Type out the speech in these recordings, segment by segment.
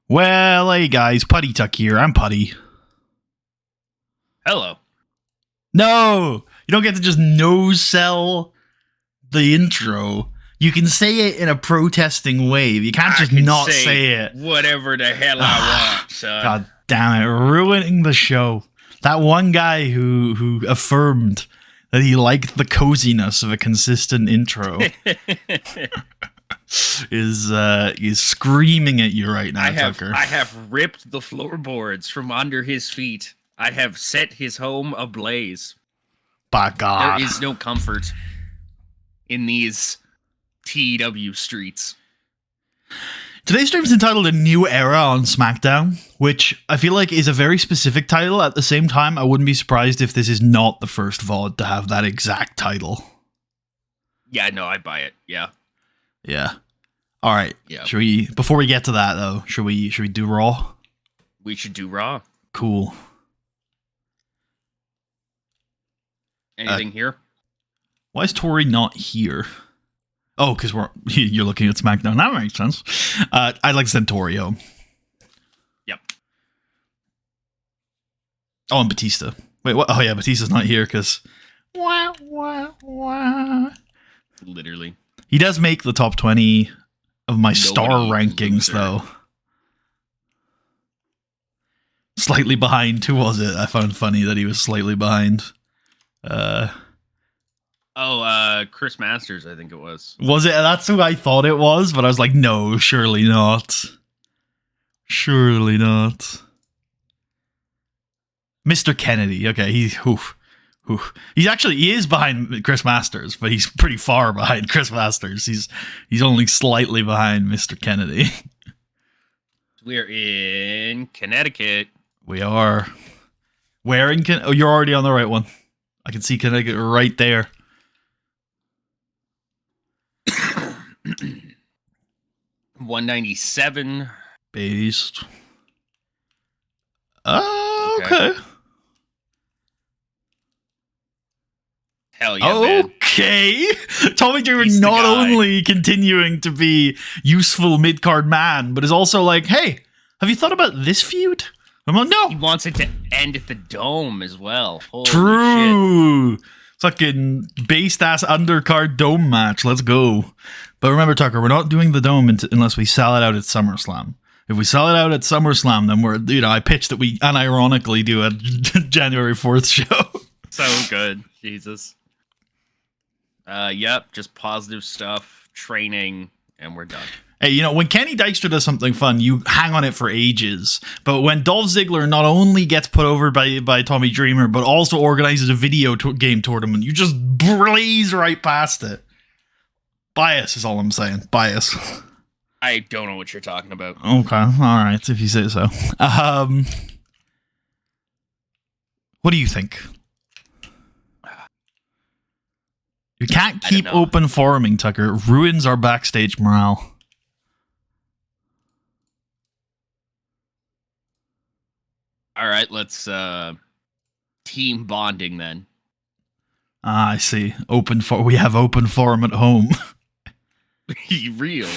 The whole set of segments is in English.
Well, hey guys, Putty Tuck here. I'm Putty. Hello. No! You don't get to just no-sell the intro. You can say it in a protesting way. You can't just not say it. Whatever the hell I want, son. God damn it, ruining the show. That one guy who affirmed that he liked the coziness of a consistent intro is screaming at you right now, Tucker. I have ripped the floorboards from under his feet. I have set his home ablaze. By God. There is no comfort in these TEW streets. Today's stream is entitled A New Era on SmackDown, which I feel like is a very specific title. At the same time, I wouldn't be surprised if this is not the first VOD to have that exact title. Yeah, no, I buy it. Yeah. Yeah. All right. Yeah. Should we, before we get to that though, should we do Raw? We should do Raw. Cool. Anything here? Why is Tori not here? Oh, because you're looking at SmackDown. That makes sense. I'd like to send Tori home. Yep. Oh, and Batista. Wait, what? Oh yeah, Batista's not here because Literally. He does make the top 20 of my star rankings, though. Slightly behind. Who was it? I found funny that he was slightly behind. Chris Masters, I think it was. Was it? That's who I thought it was, but I was like, no, surely not. Surely not. Mr. Kennedy. Okay, he is behind Chris Masters, but he's pretty far behind Chris Masters. He's only slightly behind Mr. Kennedy. We're in Connecticut. We are. Where in Connecticut? Oh, you're already on the right one. I can see Connecticut right there. 197. Based. Okay. Hell yeah, man. Okay. Tommy Dreamer He's the not guy. only continuing to be useful mid-card man, but is also like, hey, have you thought about this feud? I'm like, no. He wants it to end at the Dome as well. Holy True. Shit. Fucking based-ass undercard Dome match. Let's go. But remember, Tucker, we're not doing the Dome unless we sell it out at SummerSlam. If we sell it out at SummerSlam, then I pitched that we unironically do a January 4th show. So good. Jesus. Yep, just positive stuff, training, and we're done. Hey, when Kenny Dykstra does something fun, you hang on it for ages. But when Dolph Ziggler not only gets put over by Tommy Dreamer, but also organizes a video game tournament, you just blaze right past it. Bias is all I'm saying. Bias. I don't know what you're talking about. Okay, all right, if you say so. What do you think? You can't keep open farming, Tucker. It ruins our backstage morale. All right, let's team bonding then. Ah, I see. We have open forum at home. Real.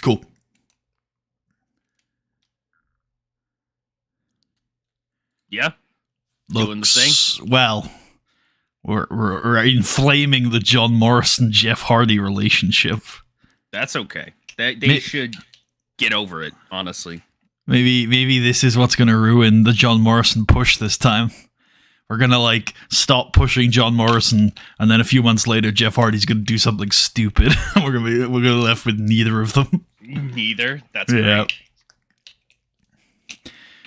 Cool. Yeah. Looks, doing the thing. Well, we're inflaming the John Morrison Jeff Hardy relationship. That's okay. They should get over it, honestly. Maybe this is what's going to ruin the John Morrison push this time. We're going to stop pushing John Morrison, and then a few months later Jeff Hardy's going to do something stupid. we're going to be left with neither of them. Neither. That's great.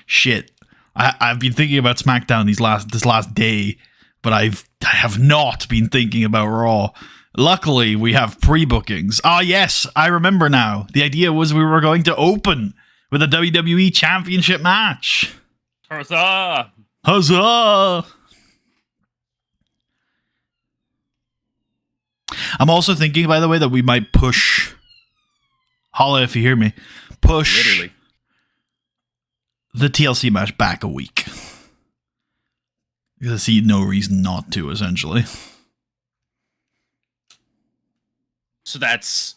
Shit. I've been thinking about SmackDown this last day, but I have not been thinking about Raw. Luckily, we have pre-bookings. Ah, yes, I remember now. The idea was we were going to open with a WWE Championship match. Huzzah! Huzzah! I'm also thinking, by the way, that we might push... Holla if you hear me. Push... Literally. The TLC match back a week. Because I see no reason not to, essentially. So that's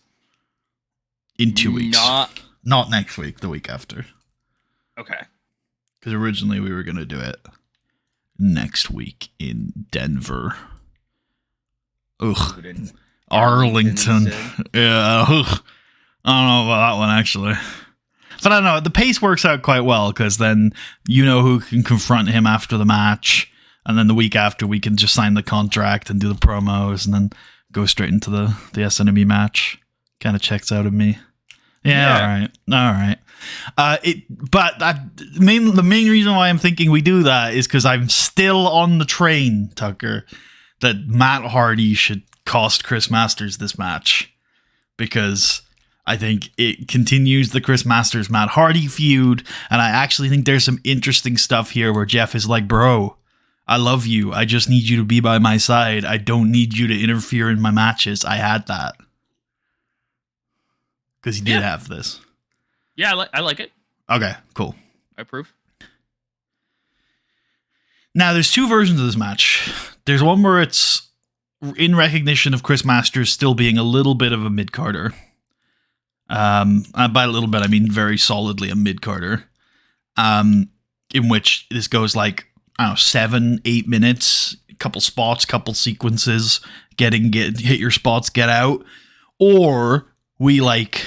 in 2 weeks. Not next week, the week after. okay. Because originally we were going to do it next week in Denver. Ugh. Arlington. Yeah. Ugh. I don't know about that one, actually. But I don't know. The pace works out quite well because then you know who can confront him after the match. And then the week after, we can just sign the contract and do the promos and then go straight into the SNME match. Kind of checks out of me. Yeah. All right. The main reason why I'm thinking we do that is because I'm still on the train, Tucker, that Matt Hardy should cost Chris Masters this match, because I think it continues the Chris Masters Matt Hardy feud, and I actually think there's some interesting stuff here where Jeff is like, bro, I love you. I just need you to be by my side. I don't need you to interfere in my matches. I had that. Because he did have this. Yeah, I like it. Okay, cool. I approve. Now, there's two versions of this match. There's one where it's in recognition of Chris Masters still being a little bit of a mid-carder. By a little bit, I mean very solidly a mid-carder. In which this goes like, I don't know, 7-8 minutes, couple spots, couple sequences, hit your spots, get out. Or we like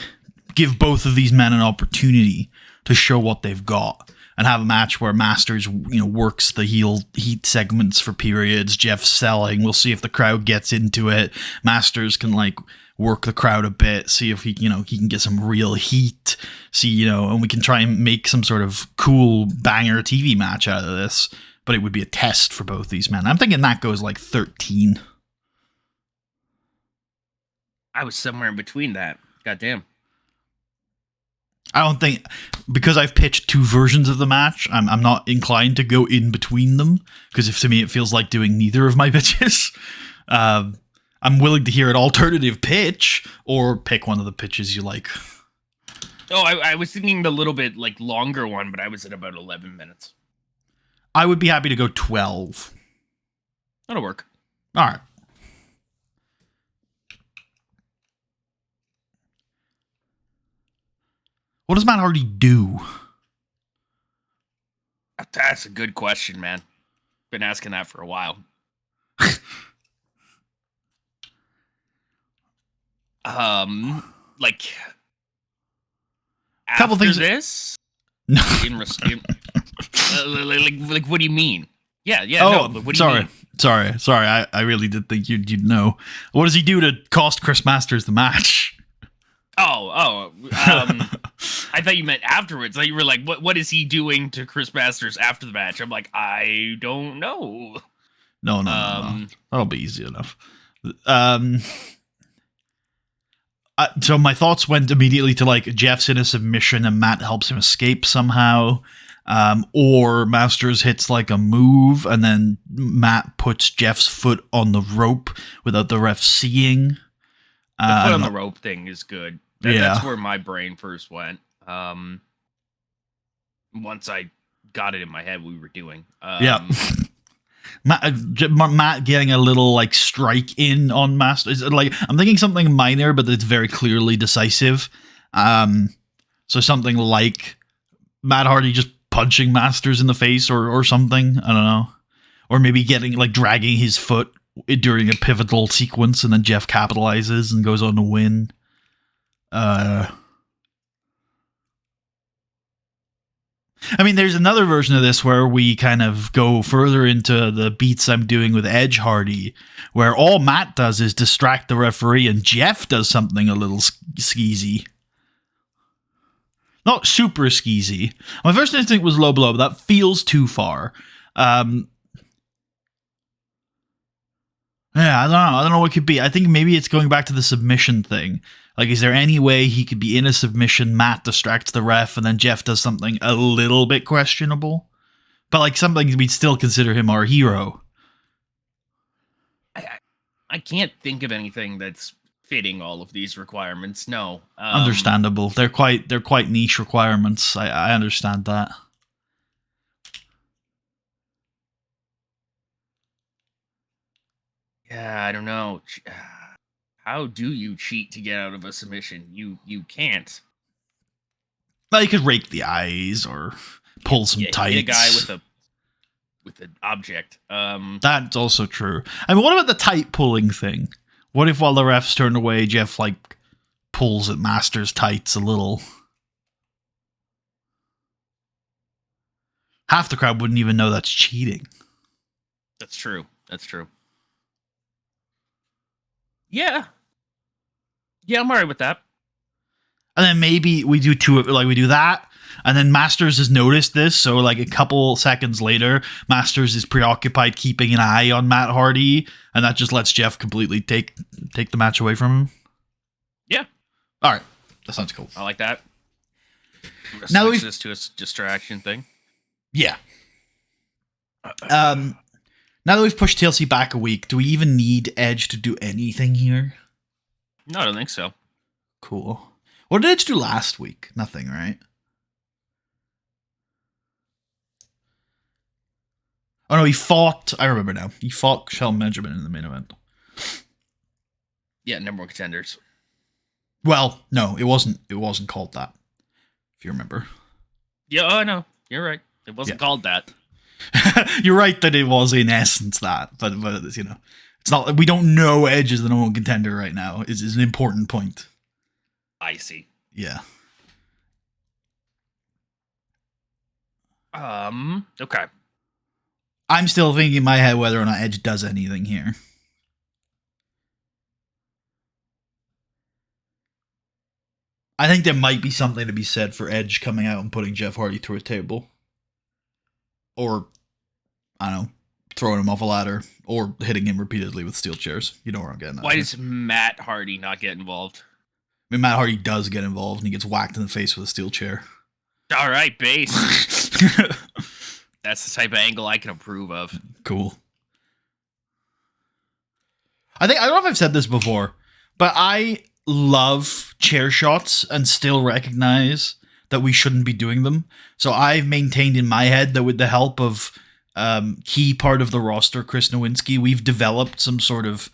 give both of these men an opportunity to show what they've got and have a match where Masters, works the heel heat segments for periods. Jeff's selling. We'll see if the crowd gets into it. Masters can like work the crowd a bit, see if he can get some real heat. And we can try and make some sort of cool banger TV match out of this. But it would be a test for both these men. I'm thinking that goes like 13. I was somewhere in between that. Goddamn. I don't think, because I've pitched two versions of the match, I'm not inclined to go in between them, because if to me it feels like doing neither of my pitches. I'm willing to hear an alternative pitch or pick one of the pitches you like. Oh, I was thinking the little bit like longer one, but I was at about 11 minutes. I would be happy to go 12. That'll work. All right. What does Matt Hardy do? That's a good question, man. Been asking that for a while. Like couple after things. This? No. Like, what do you mean? Yeah. Oh, no, but what do you mean? Sorry. I really did think you'd know. What does he do to cost Chris Masters the match? I thought you meant afterwards. Like you were like, what is he doing to Chris Masters after the match? I'm like, I don't know. No. That'll be easy enough. So my thoughts went immediately to like Jeff's in a submission and Matt helps him escape somehow. Or Masters hits like a move and then Matt puts Jeff's foot on the rope without the ref seeing. The foot on the rope thing is good. That's where my brain first went. Once I got it in my head, we were doing. Matt getting a little like strike in on Masters. Like I'm thinking something minor, but it's very clearly decisive. So something like Matt Hardy just punching Masters in the face or something. I don't know. Or maybe dragging his foot during a pivotal sequence, and then Jeff capitalizes and goes on to win. I mean, there's another version of this where we kind of go further into the beats I'm doing with Edge Hardy, where all Matt does is distract the referee and Jeff does something a little skeezy. Not super skeezy. My first instinct was low blow, but that feels too far. Yeah, I don't know what it could be. I think maybe it's going back to the submission thing. Like, is there any way he could be in a submission, Matt distracts the ref, and then Jeff does something a little bit questionable? But, like, something we'd still consider him our hero. I can't think of anything that's fitting all of these requirements, no. Understandable. They're quite niche requirements. I understand that. Yeah, I don't know. How do you cheat to get out of a submission? You can't. Well, you could rake the eyes or pull some tights. Hit a guy with an object. That's also true. I mean, what about the tight pulling thing? What if while the refs turn away, Jeff like pulls at Masters' tights a little? Half the crowd wouldn't even know that's cheating. That's true. That's true. Yeah. Yeah, I'm alright with that. And then maybe we do we do that, and then Masters has noticed this, so like a couple seconds later, Masters is preoccupied keeping an eye on Matt Hardy, and that just lets Jeff completely take the match away from him. Yeah. All right, that sounds cool. I like that. Now Switch this to a distraction thing. Yeah. Now that we've pushed TLC back a week, do we even need Edge to do anything here? No, I don't think so. Cool. What did Edge do last week? Nothing, right? Oh no, he fought. I remember now. He fought Shelton Benjamin in the main event. Yeah, number one contenders. Well, no, it wasn't. It wasn't called that. If you remember. Yeah, I know. You're right. It wasn't called that. You're right that it was in essence that, but you know, it's not. We don't know Edge is the number one contender right now. Is an important point. I see. Yeah. Okay. I'm still thinking in my head whether or not Edge does anything here. I think there might be something to be said for Edge coming out and putting Jeff Hardy through a table. Or, I don't know, throwing him off a ladder. Or hitting him repeatedly with steel chairs. You know where I'm getting at. Why does Matt Hardy not get involved? I mean, Matt Hardy does get involved and he gets whacked in the face with a steel chair. All right, base. That's the type of angle I can approve of. Cool. I don't know if I've said this before, but I love chair shots and still recognize that we shouldn't be doing them. So I've maintained in my head that with the help of key part of the roster, Chris Nowinski, we've developed some sort of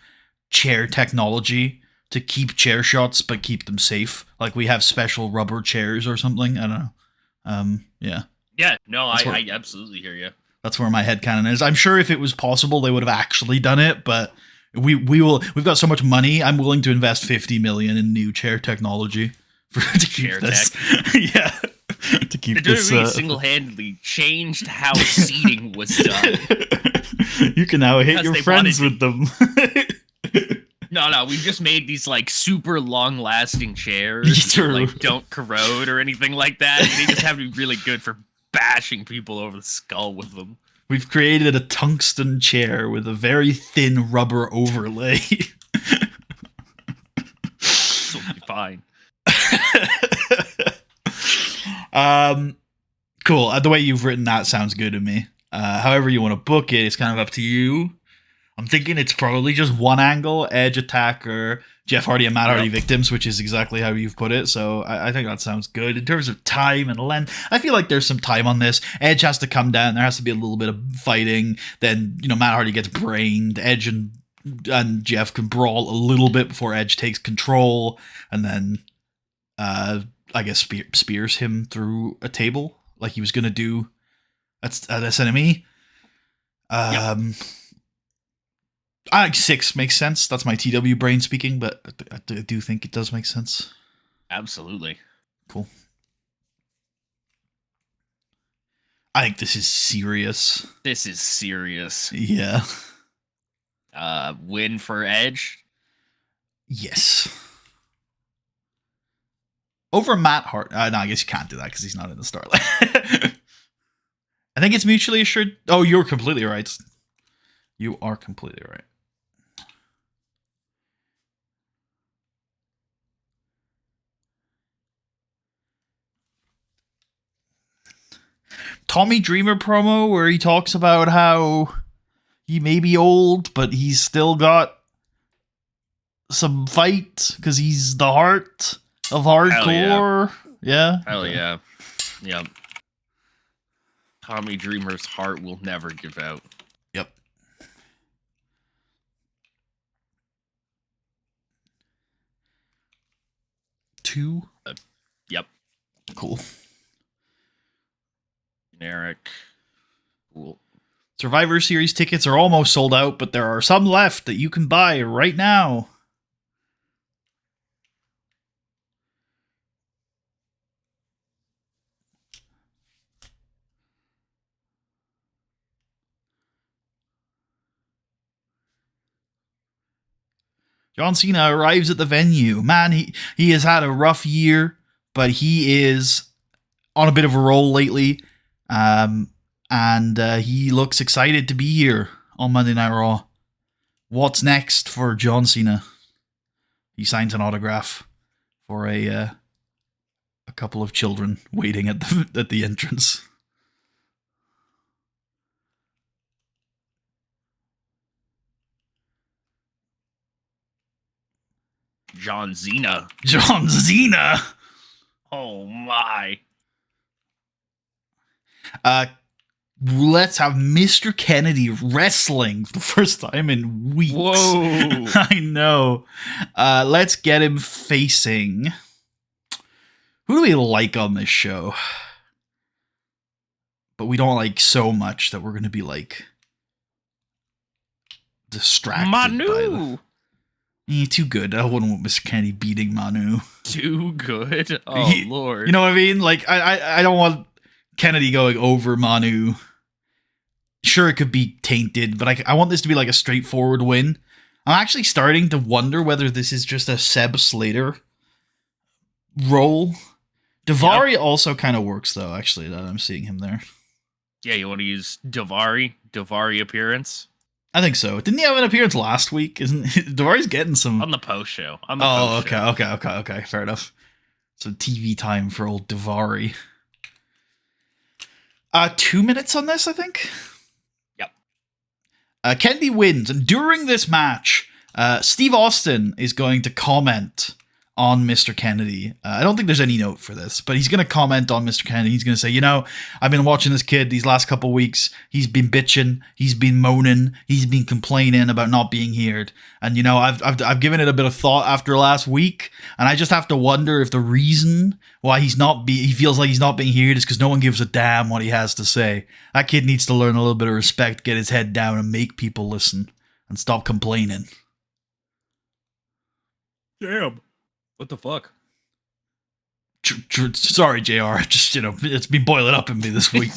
chair technology to keep chair shots but keep them safe. Like we have special rubber chairs or something. I don't know. Yeah. Yeah, no, I absolutely hear you. That's where my headcanon is. I'm sure if it was possible, they would have actually done it, but we've got so much money. I'm willing to invest $50 million in new chair technology to keep Chair this. Yeah, to keep the this. WWE single-handedly changed how seating was done. You can now hit Because your they friends wanted with them. No, we've just made these like super long-lasting chairs that like don't corrode or anything like that. And they just have to be really good for bashing people over the skull with them. We've created a tungsten chair with a very thin rubber overlay. This will be fine. Cool. The way you've written that sounds good to me. However you want to book it, it's kind of up to you. I'm thinking it's probably just one angle, Edge attacker, Jeff Hardy and Matt Hardy victims, which is exactly how you've put it. So I think that sounds good. In terms of time and length, I feel like there's some time on this. Edge has to come down. There has to be a little bit of fighting. Then, Matt Hardy gets brained. Edge and Jeff can brawl a little bit before Edge takes control. And then, I guess, spears him through a table like he was going to do at SNME. I think 6 makes sense. That's my TW brain speaking, but I do think it does make sense. Absolutely. Cool. I think this is serious. This is serious. Yeah. Win for Edge? Yes. Over Matt Hart. No, I guess you can't do that because he's not in the Starlight. I think it's mutually assured. Oh, you're completely right. You are completely right. Tommy Dreamer promo where he talks about how he may be old, but he's still got some fight because he's the heart of hardcore. Yeah. Hell yeah. Yep. Tommy Dreamer's heart will never give out. Yep. 2? Yep. Cool. Generic. Cool. Survivor Series tickets are almost sold out, but there are some left that you can buy right now. John Cena arrives at the venue. Man, he has had a rough year, but he is on a bit of a roll lately. And he looks excited to be here on Monday Night Raw. What's next for John Cena? He signs an autograph for a couple of children waiting at the entrance. John Cena. John Cena. Oh my. Let's have Mr. Kennedy wrestling for the first time in weeks. Whoa. I know. Let's get him facing... Who do we like on this show? But we don't like so much that we're going to be like distracted Manu. by them. Too good. I wouldn't want Mr. Kennedy beating Manu. Too good? Oh, Lord. You know what I mean? Like, I don't want Kennedy going over Manu. Sure, it could be tainted, but I want this to be like a straightforward win. I'm actually starting to wonder whether this is just a Seb Slater role. Daivari also kind of works, though, actually, that I'm seeing him there. Yeah, you want to use Daivari appearance? I think so. Didn't he have an appearance last week? Daivari's getting some... On the post show. Okay. Fair enough. Some TV time for old Daivari. 2 minutes on this, I think? Yep. Kennedy wins, and during this match, Steve Austin is going to comment on Mr. Kennedy. I don't think there's any note for this, but he's going to comment on Mr. Kennedy. He's going to say, I've been watching this kid these last couple weeks. He's been bitching. He's been moaning. He's been complaining about not being heard. And, I've given it a bit of thought after last week, and I just have to wonder if the reason why he feels like he's not being heard is because no one gives a damn what he has to say. That kid needs to learn a little bit of respect, get his head down, and make people listen, and stop complaining. Damn. What the fuck? Sorry, JR. Just, it's been boiling up in me this week.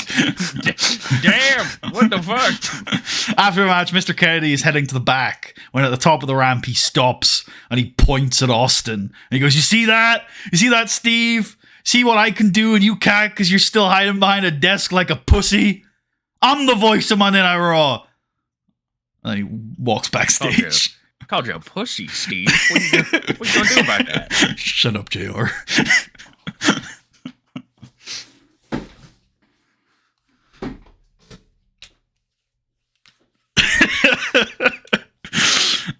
Damn! What the fuck? After the match, Mr. Kennedy is heading to the back when at the top of the ramp he stops and he points at Austin. And he goes, You see that, Steve? See what I can do and you can't because you're still hiding behind a desk like a pussy? I'm the voice of Monday Night Raw. And then he walks backstage. Called you a pussy, Steve. What you gonna do about that? Shut up, JR.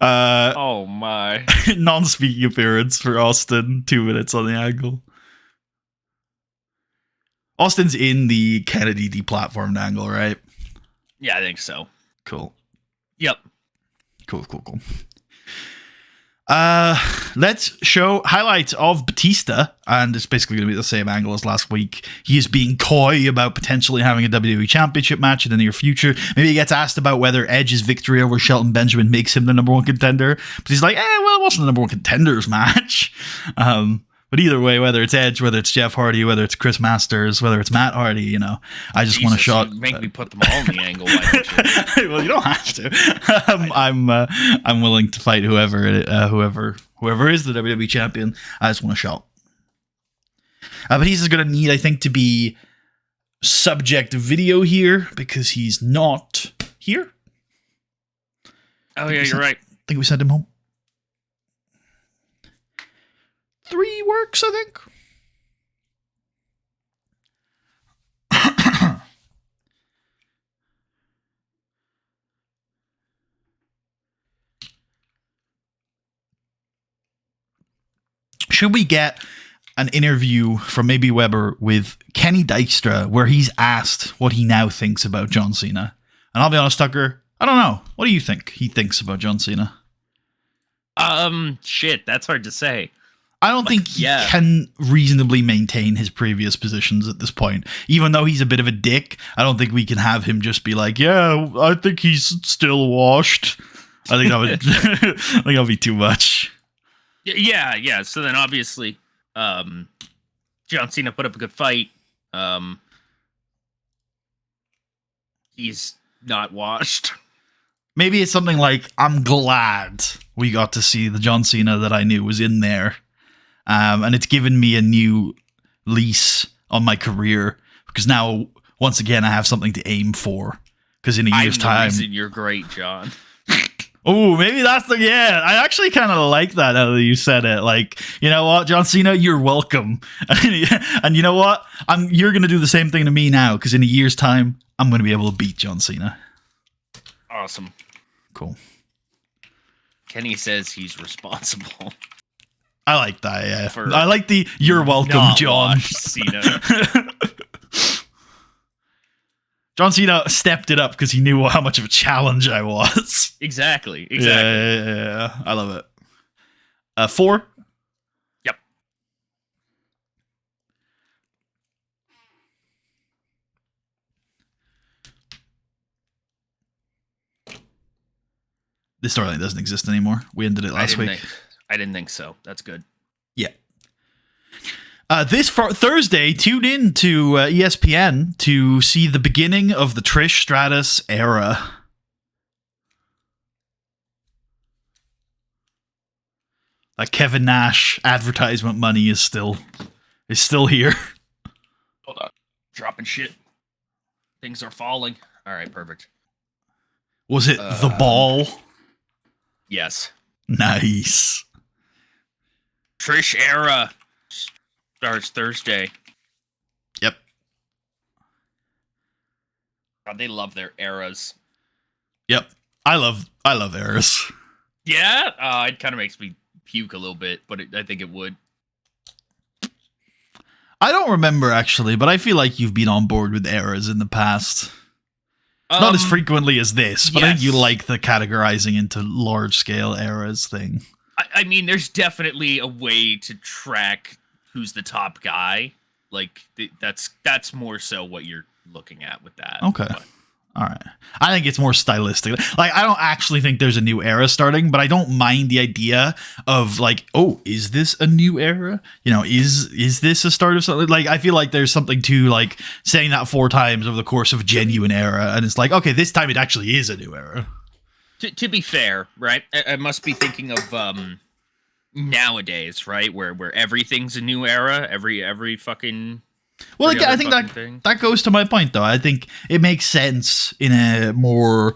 Oh my. Non-speaking appearance for Austin. 2 minutes on the angle. Austin's in the Kennedy deplatformed angle, right? Yeah, I think so. Cool. Yep. Cool. Let's show highlights of Batista, and it's basically going to be the same angle as last week. He is being coy about potentially having a WWE Championship match in the near future. Maybe he gets asked about whether Edge's victory over Shelton Benjamin makes him the number one contender, but he's like, well, it wasn't the number one contenders match. But either way, whether it's Edge, whether it's Jeff Hardy, whether it's Chris Masters, whether it's Matt Hardy, I just want a shot. Make me put them all in the angle. Why don't you? Well, you don't have to. I'm willing to fight whoever is the WWE champion. I just want a shot. But he's going to need, I think, to be subject to video here because he's not here. Oh yeah, you're right. I think we sent him home. 3 works, I think. Should we get an interview from maybe Weber with Kenny Dykstra where he's asked what he now thinks about John Cena? And I'll be honest, Tucker, I don't know. What do you think he thinks about John Cena? Shit, that's hard to say. I don't think he can reasonably maintain his previous positions at this point. Even though he's a bit of a dick, I don't think we can have him just be like, yeah, I think he's still washed. I think that would I think that'll be too much. Yeah. So then obviously, John Cena put up a good fight. He's not washed. Maybe it's something like, I'm glad we got to see the John Cena that I knew was in there. And it's given me a new lease on my career, because now, once again, I have something to aim for. Because in a year's time... I'm the reason you're great, John. Oh, maybe that's the... Yeah, I actually kind of like that now that you said it. Like, you know what, John Cena, you're welcome. And you know what? You're going to do the same thing to me now, because in a year's time, I'm going to be able to beat John Cena. Awesome. Cool. Kenny says he's responsible. I like that, yeah. I like the "you're welcome, John." Cena. John Cena stepped it up because he knew how much of a challenge I was. Exactly. Yeah. I love it. 4? Yep. This storyline doesn't exist anymore. We ended it last week. I didn't think so. That's good. Yeah. This Thursday, tune in to ESPN to see the beginning of the Trish Stratus era. Like Kevin Nash advertisement money is still here. Hold on. Dropping shit. Things are falling. All right, perfect. Was it the ball? Yes. Nice. Trish era starts Thursday. Yep. God, they love their eras. Yep. I love eras. Yeah? It kind of makes me puke a little bit, but I think it would. I don't remember, actually, but I feel like you've been on board with eras in the past. Not as frequently as this, but yes. I think you like the categorizing into large-scale eras thing. I mean, there's definitely a way to track who's the top guy. Like, that's more so what you're looking at with that. Okay. But. All right. I think it's more stylistic. Like, I don't actually think there's a new era starting, but I don't mind the idea of, like, oh, is this a new era? You know, is this a start of something? Like, I feel like there's something to, like, saying that 4 times over the course of a genuine era, and it's like, okay, this time it actually is a new era. To be fair, right? I must be thinking of nowadays, right? Where everything's a new era, every fucking. Well, I think that goes to my point, though. I think it makes sense in a more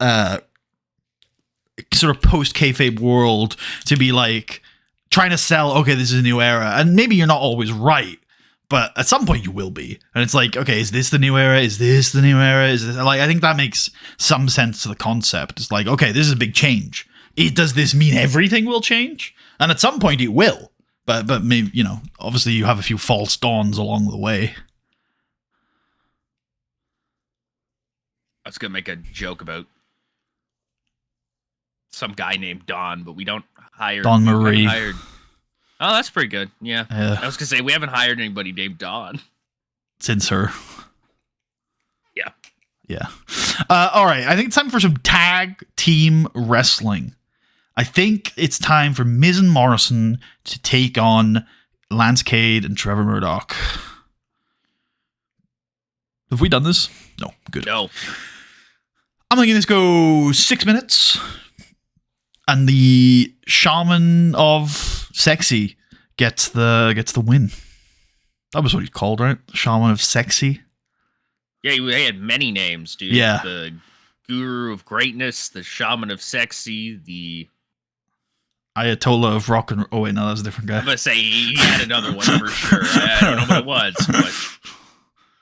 sort of post-kayfabe world to be like trying to sell, okay, this is a new era, and maybe you're not always right, but at some point you will be, and it's like, okay, is this the new era? Is this the new era? Is this like? I think that makes some sense to the concept. It's like, okay, this is a big change. Does this mean everything will change? And at some point it will. But maybe, you know, obviously you have a few false dawns along the way. I was going to make a joke about some guy named Don, but we don't hire... Don Marie. Oh, that's pretty good. Yeah. I was going to say, we haven't hired anybody named Don. Since her. Yeah. Yeah. All right. I think it's time for some tag team wrestling. I think it's time for Miz and Morrison to take on Lance Cade and Trevor Murdoch. Have we done this? No. Good. No. I'm making this go 6 minutes. And the Shaman of Sexy gets the win. That was what he called, right? Shaman of Sexy. Yeah, he had many names, dude. Yeah. The Guru of Greatness, the Shaman of Sexy, the Ayatollah of Rock and... Oh, wait, no, that was a different guy. I'm going to say he had another one for sure. I don't know what it was, but...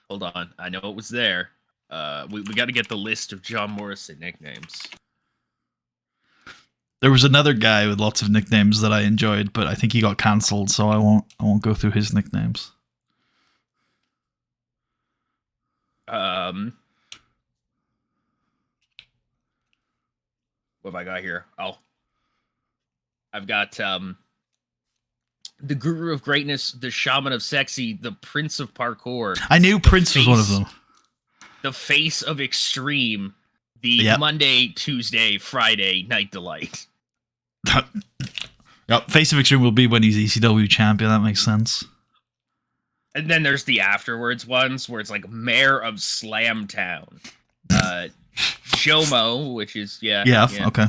Hold on. I know it was there. We got to get the list of John Morrison nicknames. There was another guy with lots of nicknames that I enjoyed, but I think he got cancelled, so I won't go through his nicknames. What have I got here? Oh. I've got the Guru of Greatness, the Shaman of Sexy, the Prince of Parkour. I knew Prince was one of them. The Face of Extreme, the Monday, Tuesday, Friday Night Delight. Yep, Face of Extreme will be when he's ECW champion. That makes sense. And then there's the afterwards ones where it's like Mayor of Slamtown, Jomo, which is okay,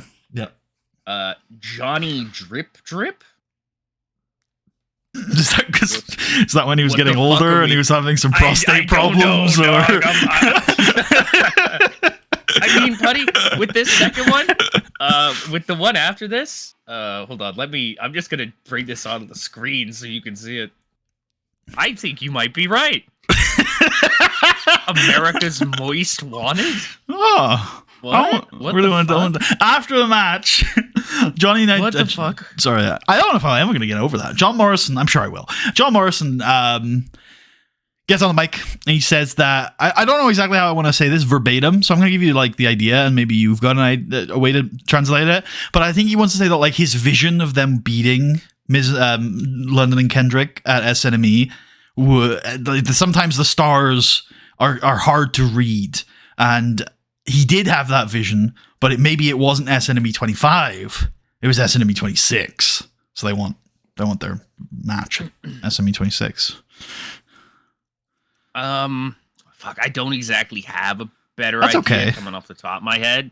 Johnny Drip Drip. Is that when he was getting older and he was having some prostate problems? I mean, buddy, with this second one, with the one after this, hold on, I'm just gonna bring this onto the screen so you can see it. I think you might be right. America's Moist Wanted? Oh. What? Really want to after the match, Johnny Knight. What the fuck? Sorry, I don't know if I am going to get over that. John Morrison, I'm sure I will. John Morrison gets on the mic and he says that I don't know exactly how I want to say this verbatim, so I'm going to give you like the idea, and maybe you've got a way to translate it. But I think he wants to say that like his vision of them beating London and Kendrick at SNME, sometimes the stars are hard to read, and he did have that vision, but maybe it wasn't SNME 25. It was SNME 26. So they want their match at SNME 26. Fuck, I don't exactly have a better That's idea okay. coming off the top of my head.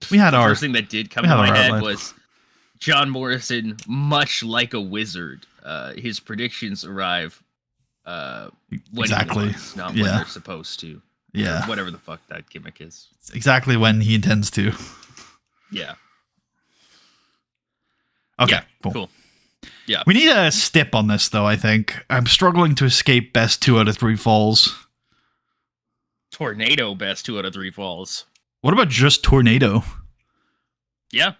We had the our first thing that did come to my head was John Morrison, much like a wizard. His predictions arrive when exactly. he wants, not when they're supposed to. Yeah. Or whatever the fuck that gimmick is. It's exactly when he intends to. Yeah. Okay, yeah, cool. Yeah. We need a stip on this, though, I think. I'm struggling to escape best 2 out of 3 falls. Tornado best 2 out of 3 falls. What about just tornado? Yeah,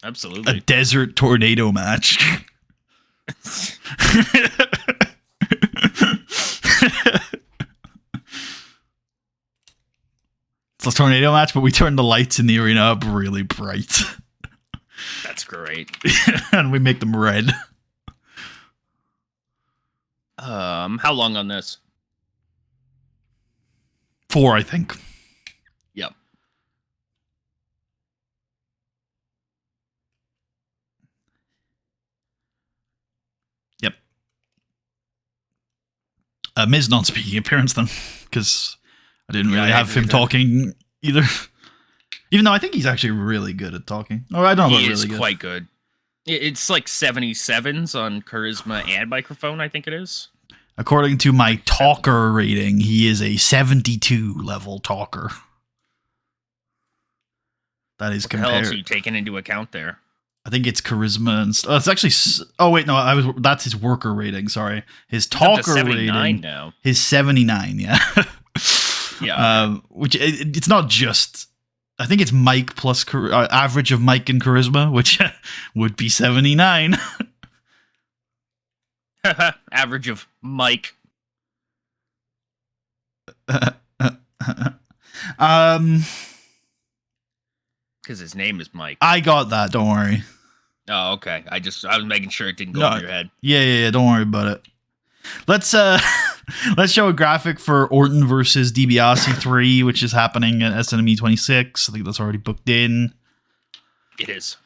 absolutely. A desert tornado match. It's a tornado match, but we turn the lights in the arena up really bright. That's great. And we make them red. How long on this? 4, I think. Yep. Yep. Miz not speaking appearance then, because I didn't really have him talking either. Even though I think he's actually really good at talking. Oh, I don't know about really good. He is quite good. It's like 77s on charisma and microphone, I think it is. According to my talker rating, he is a 72 level talker. That is compared. What else are you taking into account there? I think it's charisma and it's actually. Oh wait, no, that's his worker rating. Sorry, his talker rating now. His 79. Yeah. Yeah. Okay. Which it's not just. I think it's Mike plus average of Mike and charisma, which would be 79. Average of Mike. Because his name is Mike. I got that. Don't worry. Oh, okay. I was making sure it didn't go over your head. Yeah. Don't worry about it. Let's show a graphic for Orton versus DiBiase 3, which is happening at SNME 26. I think that's already booked in. It is.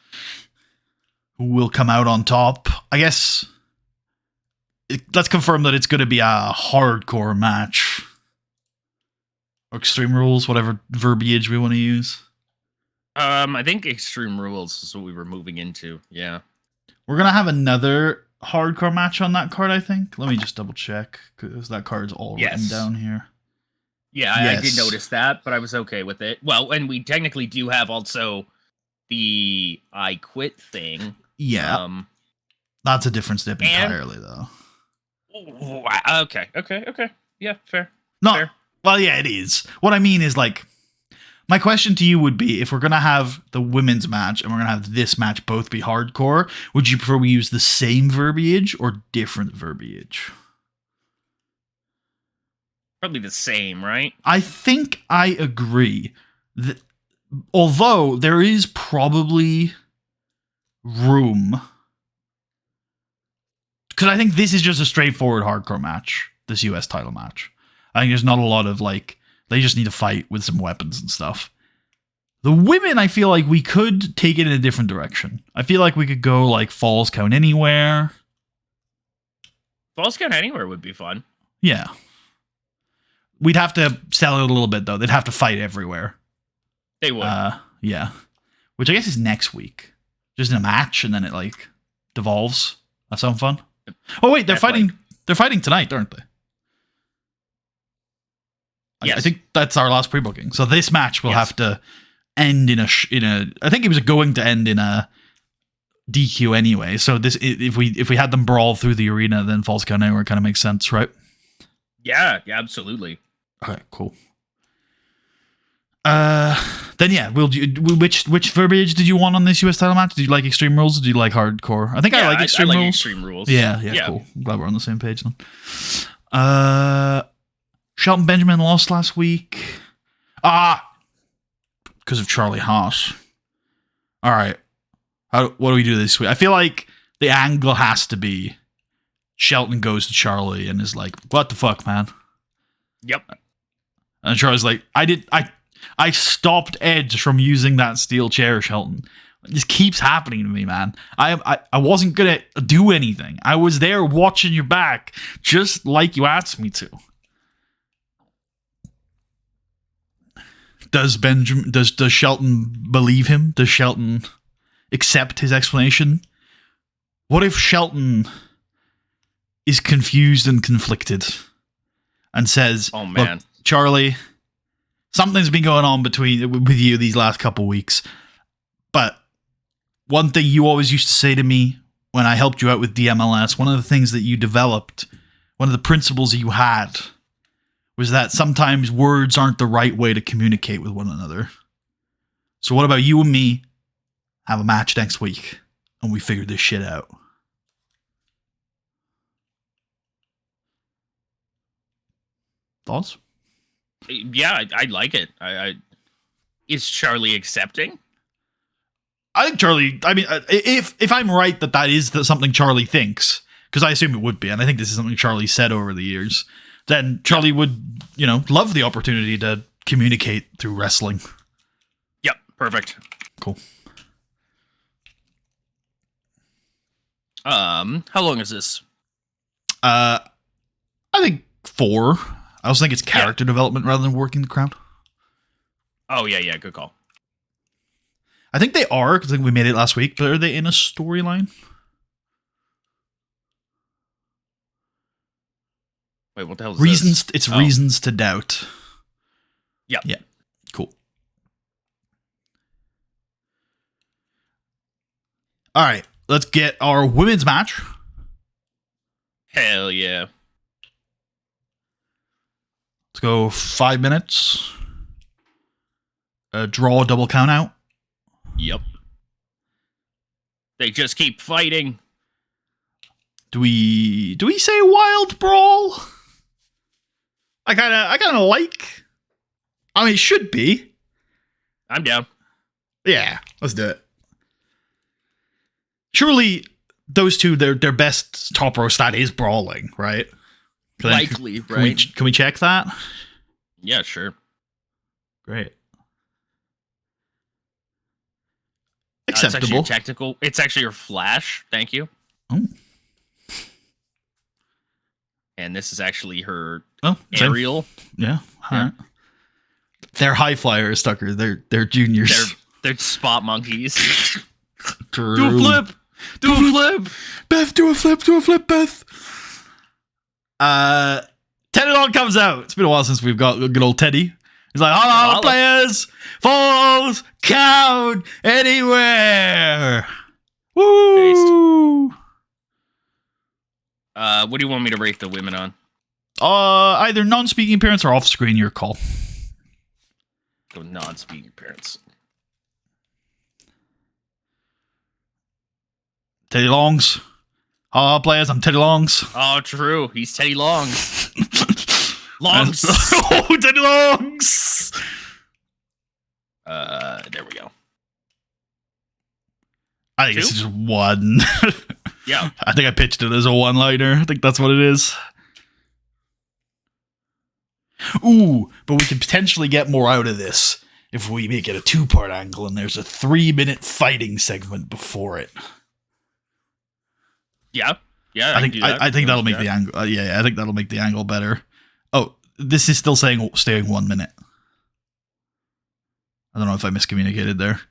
Who will come out on top? I guess. Let's confirm that it's going to be a hardcore match. Or Extreme Rules, whatever verbiage we want to use. I think Extreme Rules is what we were moving into. Yeah. We're going to have another hardcore match on that card, I think. Let me just double check, because that card's all written down here. Yeah, yes. I did notice that, but I was okay with it. Well, and we technically do have also the I Quit thing. Yeah. That's a different step entirely, though. Okay. Yeah, fair. Fair. Well, yeah, it is. What I mean is, like, my question to you would be, if we're going to have the women's match and we're going to have this match both be hardcore, would you prefer we use the same verbiage or different verbiage? Probably the same, right? I think I agree. Although there is probably room because I think this is just a straightforward hardcore match. This US title match. I think there's not a lot of like they just need to fight with some weapons and stuff. The women, I feel like we could take it in a different direction. I feel like we could go like Falls Count Anywhere. Falls Count Anywhere would be fun. Yeah. We'd have to sell it a little bit though. They'd have to fight everywhere. They would. Yeah. Which I guess is next week. Just in a match and then it like devolves. That sound fun? Oh wait, they're fighting tonight, aren't they? Yes. I think that's our last pre-booking. So this match will have to end in a I think it was going to end in a DQ anyway. So this if we had them brawl through the arena, then Falls Count Anywhere kind of makes sense, right? Yeah, absolutely. Okay, cool. Then yeah, which verbiage did you want on this US title match? Did you like Extreme Rules? Or did you like Hardcore? I think I like Extreme Rules. Extreme Rules. Yeah, cool. I'm glad we're on the same page then. Shelton Benjamin lost last week. Because of Charlie Haas. All right. What do we do this week? I feel like the angle has to be Shelton goes to Charlie and is like, "What the fuck, man?" Yep. And Charlie's like, I stopped Edge from using that steel chair, Shelton. It just keeps happening to me, man. I wasn't gonna do anything. I was there watching your back, just like you asked me to. Does Shelton believe him? Does Shelton accept his explanation? What if Shelton is confused and conflicted and says, "Oh man, look, Charlie, something's been going on with you these last couple weeks, but one thing you always used to say to me when I helped you out with DMLS, one of the things that you developed, one of the principles you had, was that sometimes words aren't the right way to communicate with one another. So what about you and me have a match next week and we figure this shit out?" Thoughts? Yeah, I like it. Is Charlie accepting? I think Charlie. I mean, if I'm right that is something Charlie thinks, because I assume it would be, and I think this is something Charlie said over the years, then Charlie would, love the opportunity to communicate through wrestling. Yep, perfect. Cool. How long is this? I think 4. I also think it's character development rather than working the crowd. Oh yeah, good call. I think they are, because I think we made it last week, but are they in a storyline? Wait, what the hell is Reasons? this? It's Reasons to Doubt. Yep. Yeah. Cool. All right. Let's get our women's match. Hell yeah. Let's go 5 minutes. Draw, double count out. Yep. They just keep fighting. Do we say wild brawl? I kind of like. I mean, it should be. I'm down. Yeah, let's do it. Surely those two, their best top row stat is brawling, right? Likely, right? Can we check that? Yeah, sure. Great. Acceptable. It's actually your flash. Thank you. Oh. And this is actually her same. aerial. Yeah. All right. They're high flyers, Tucker. They're juniors. They're spot monkeys. True. Do a flip. Do a flip. Beth, do a flip. Do a flip, Beth. Teddy Long comes out. It's been a while since we've got good old Teddy. He's like, "Hello, players. Falls count anywhere." Woo! What do you want me to rate the women on? Either non-speaking appearance or off-screen. Your call. Go non-speaking appearance. Teddy Longs. Hello, players. I'm Teddy Longs. Oh, true. He's Teddy Longs. Longs. Oh, Teddy Longs. There we go. I think it's just one. Yeah. I think I pitched it as a one-liner. I think that's what it is. Ooh, but we could potentially get more out of this if we make it a 2-part angle and there's a 3-minute fighting segment before it. Yeah. Yeah. I think that'll make the angle. I think that'll make the angle better. Oh, this is still staying 1 minute. I don't know if I miscommunicated there.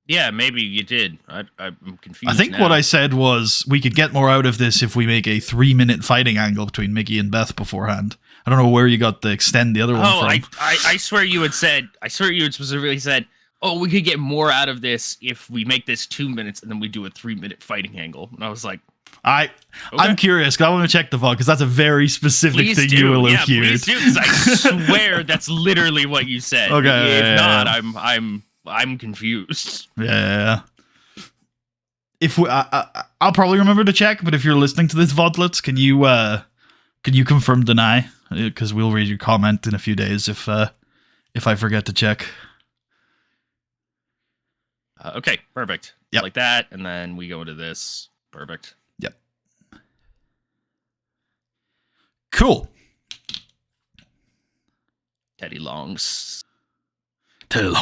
Yeah, maybe you did. I'm confused. I think now. what I said was we could get more out of this if we make a 3-minute fighting angle between Mickey and Beth beforehand. I don't know where you got the extend the other one from. I swear you had said. I swear you had specifically said. Oh, we could get more out of this if we make this 2 minutes and then we do a 3-minute fighting angle. And I was like, I'm curious because I want to check the VOD because that's a very specific please thing do. you will have Yeah, heard. please do, because I swear that's literally what you said. Okay, If yeah, not, yeah. I'm confused. Yeah. If we, I'll probably remember to check, but if you're listening to this VODlets, can you confirm deny? Because we'll read your comment in a few days if I forget to check. Okay, perfect. Yep. Like that, and then we go into this. Perfect. Yep. Cool. Teddy Longs. I've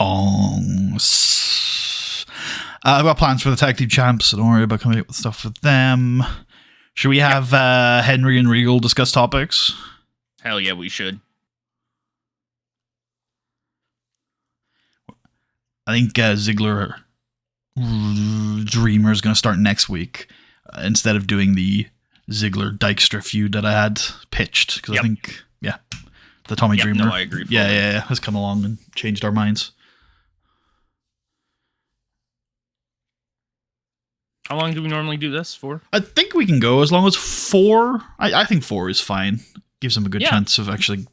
got plans for the tag team champs, so don't worry about coming up with stuff for them. Should we have Henry and Regal discuss topics? Hell yeah, we should. I think Ziggler Dreamer is going to start next week instead of doing the Ziggler Dykstra feud that I had pitched. Because I think, the Tommy Dreamer. No, I agree. Yeah, has come along and changed our minds. How long do we normally do this for? I think we can go as long as 4. I think 4 is fine. Gives them a good chance of actually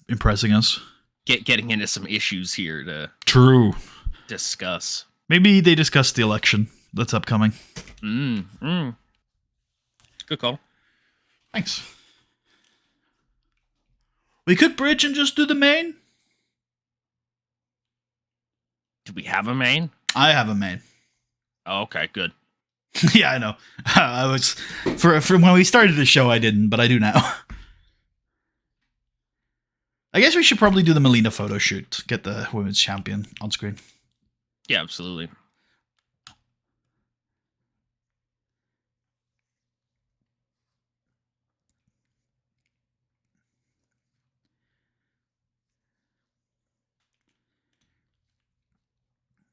impressing us. Getting into some issues here to True. discuss. Maybe they discuss the election that's upcoming. Good call. Thanks. We could bridge and just do the main. Do we have a main? I have a main. Oh, okay, good. Yeah, I know. I was for when we started the show, I didn't, but I do now. I guess we should probably do the Melina photo shoot. Get the women's champion on screen. Yeah, absolutely.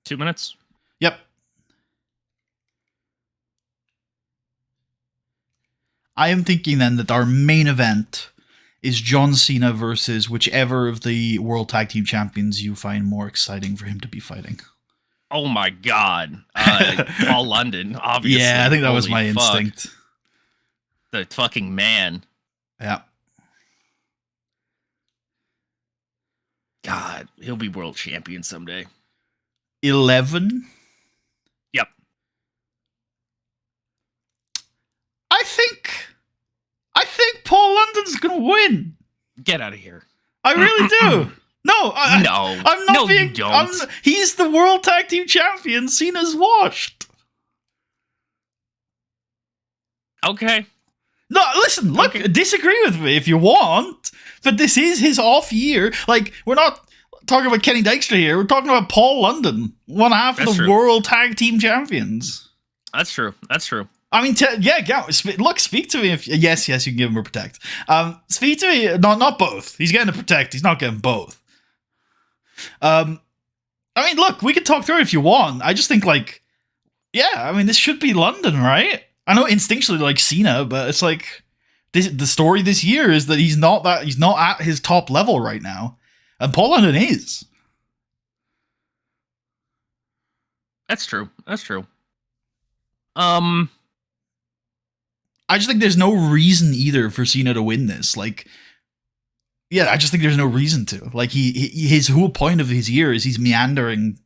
Two minutes? Yep. I am thinking then that our main event is John Cena versus whichever of the World Tag Team Champions you find more exciting for him to be fighting. Oh my god. Paul London, obviously. Yeah, I think that was Holy my fuck. instinct. The fucking man. Yeah. God, he'll be world champion someday. 11. Yep. I think Paul London's gonna win. Get out of here. I really do. No, I'm not no, being. you don't. He's the World Tag Team Champion. Cena's washed. Okay. No, listen, look, disagree with me if you want, but this is his off year. Like, we're not talking about Kenny Dykstra here. We're talking about Paul London, one half of the World Tag Team Champions. That's true. That's true. I mean, speak to me if yes, you can give him a protect. Speak to me, not both. He's getting a protect. He's not getting both. I mean, look, we can talk through it if you want. I just think, like, yeah, I mean, this should be London, right? I know instinctually like Cena, but it's like the story this year is that he's not at his top level right now, and Paul London is. That's true. That's true. I just think there's no reason either for Cena to win this. Like, yeah, I just think there's no reason to. Like, his whole point of his year is he's meandering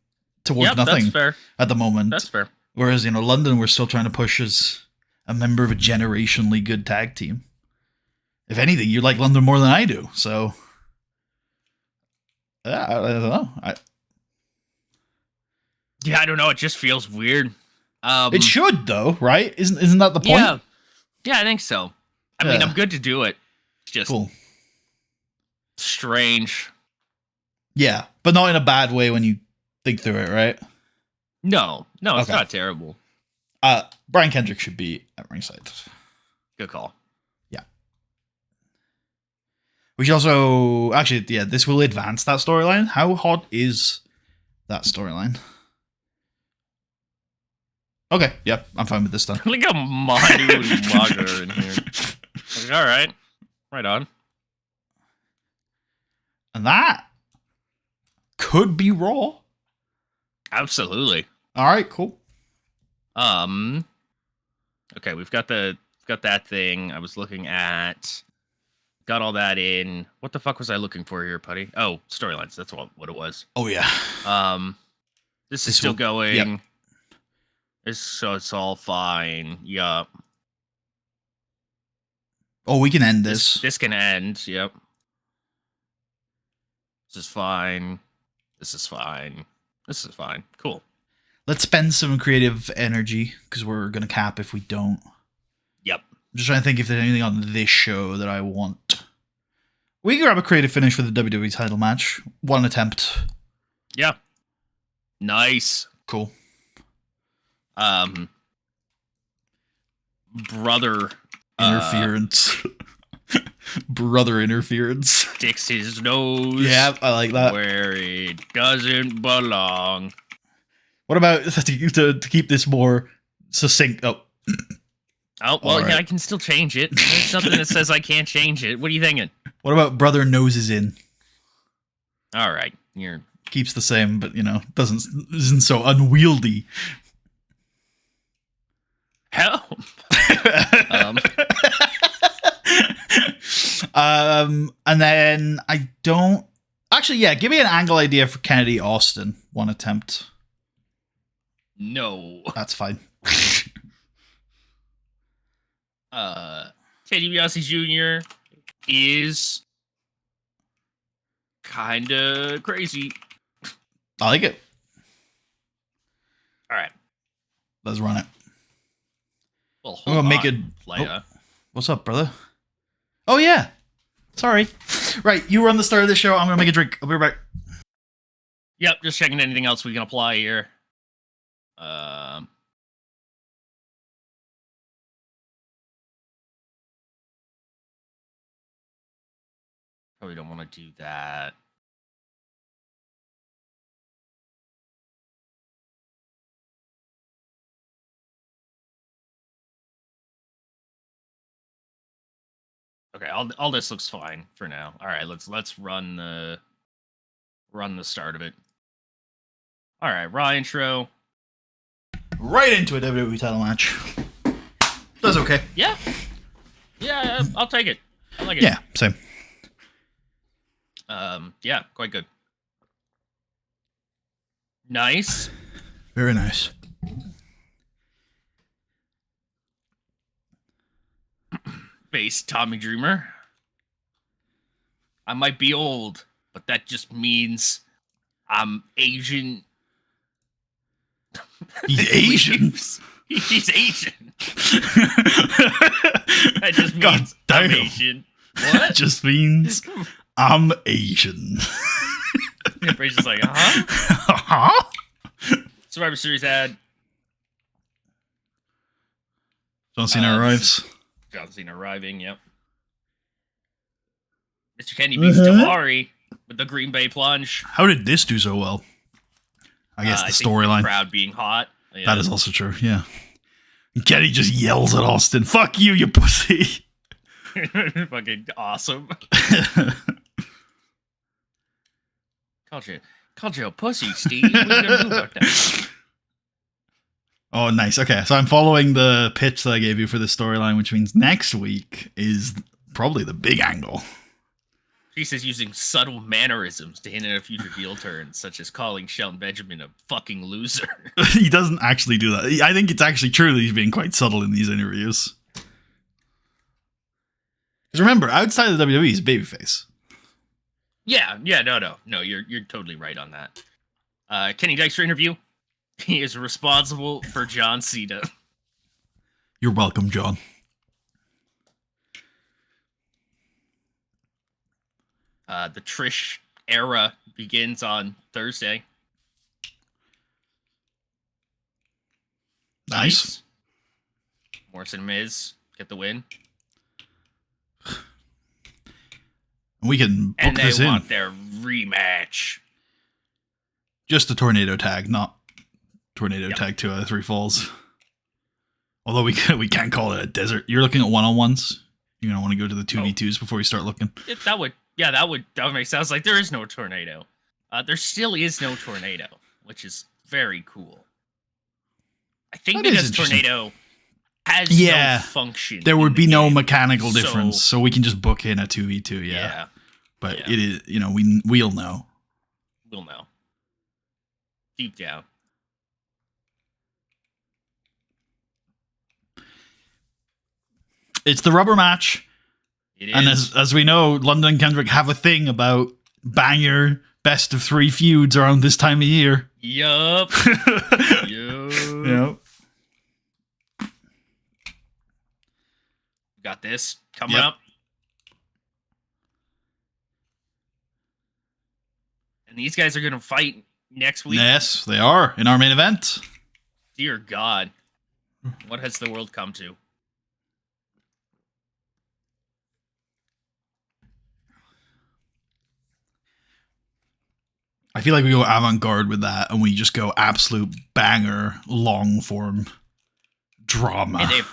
towards nothing. That's fair. At the moment. That's fair. Whereas, London, we're still trying to push as a member of a generationally good tag team. If anything, you like London more than I do, so yeah, I don't know. Yeah, I don't know. It just feels weird. It should though, right? Isn't that the point? Yeah, I think so. I mean, I'm good to do it. It's just cool. Strange. Yeah, but not in a bad way when you think through it, right? No, it's not terrible. Brian Kendrick should be at ringside. Good call. Yeah. We should also actually, this will advance that storyline. How hot is that storyline? Okay, yep, I'm fine with this then. Like a Manu and Maga in here. Like, all right, right on. And that could be Raw. Absolutely. All right, cool. Okay, we've got that thing. I was looking at. Got all that in. What the fuck was I looking for here, Putty? Oh, storylines. That's what it was. Oh yeah. This is still going. Yep. So it's all fine. Yup. Oh, we can end this. This can end. Yep. This is fine. This is fine. This is fine. Cool. Let's spend some creative energy because we're gonna cap if we don't. Yep. I'm just trying to think if there's anything on this show that I want. We can grab a creative finish for the WWE title match. One attempt. Yeah. Nice. Cool. Brother interference. Brother interference. Sticks his nose. Yeah, I like that. Where it doesn't belong. What about to keep this more succinct? Oh, well, right. Yeah, I can still change it. There's something that says I can't change it. What are you thinking? What about brother noses in? All right, keeps the same, but isn't so unwieldy. Help. And then I don't actually. Yeah, give me an angle idea for Kennedy Austin. One attempt. No, that's fine. Teddy DiBiase Jr. is kind of crazy. I like it. All right, let's run it. Well, I'm gonna make it. What's up, brother? Oh yeah. Sorry. Right, you run the start of the show. I'm gonna make a drink. I'll be right back. Yep, just checking anything else we can apply here. Probably don't want to do that. Okay, all this looks fine for now. All right, let's run the start of it. All right, Raw intro. Right into a WWE title match. That's okay. Yeah, I'll take it. I like it. Yeah, same. Yeah, quite good. Nice. Very nice. Face Tommy Dreamer. I might be old, but that just means I'm Asian. He's Asian? He's Asian. That just means I'm Asian. What? That just means I'm Asian. Everybody's just like, huh? Huh? Survivor Series ad. John Cena arrives. John Cena arriving, yep. Mr. Kenny beats Davari with the Green Bay plunge. How did this do so well? I guess the storyline. Crowd being hot. Yeah. That is also true, yeah. Kenny just yells at Austin, "Fuck you, you pussy." Fucking awesome. Called you a pussy, Steve. What are you gonna do about that? Oh, nice. Okay, so I'm following the pitch that I gave you for the storyline, which means next week is probably the big angle. He says using subtle mannerisms to hint at a future heel turn, such as calling Shelton Benjamin a fucking loser. He doesn't actually do that. I think it's actually true that he's being quite subtle in these interviews. Because remember, outside of the WWE, he's a babyface. Yeah, no, you're totally right on that. Kenny Dykstra interview. He is responsible for John Cena. You're welcome, John. The Trish era begins on Thursday. Nice. Morrison and Miz get the win. We can book And they this in. want their rematch. Just a tornado tag, not tornado tag 2 out of 3 falls. Although we can't call it a desert. You're looking at one-on-ones. You're gonna want to go to the 2v2s before you start looking. That would make sense. Like, there is no tornado. There still is no tornado, which is very cool. I think That because is interesting. tornado has Yeah. no function. There in would the be no game, mechanical so- difference, so we can just book in a 2v2. Yeah, But yeah. it is, we'll know. we'll know. Deep down. It's the rubber match. It is. And as we know, London and Kendrick have a thing about banger best of 3 feuds around this time of year. Yup. Yup. Yep. Got this coming Yep. up. And these guys are going to fight next week. Yes, they are in our main event. Dear God. What has the world come to? I feel like we go avant-garde with that, and we just go absolute banger, long form drama. And they have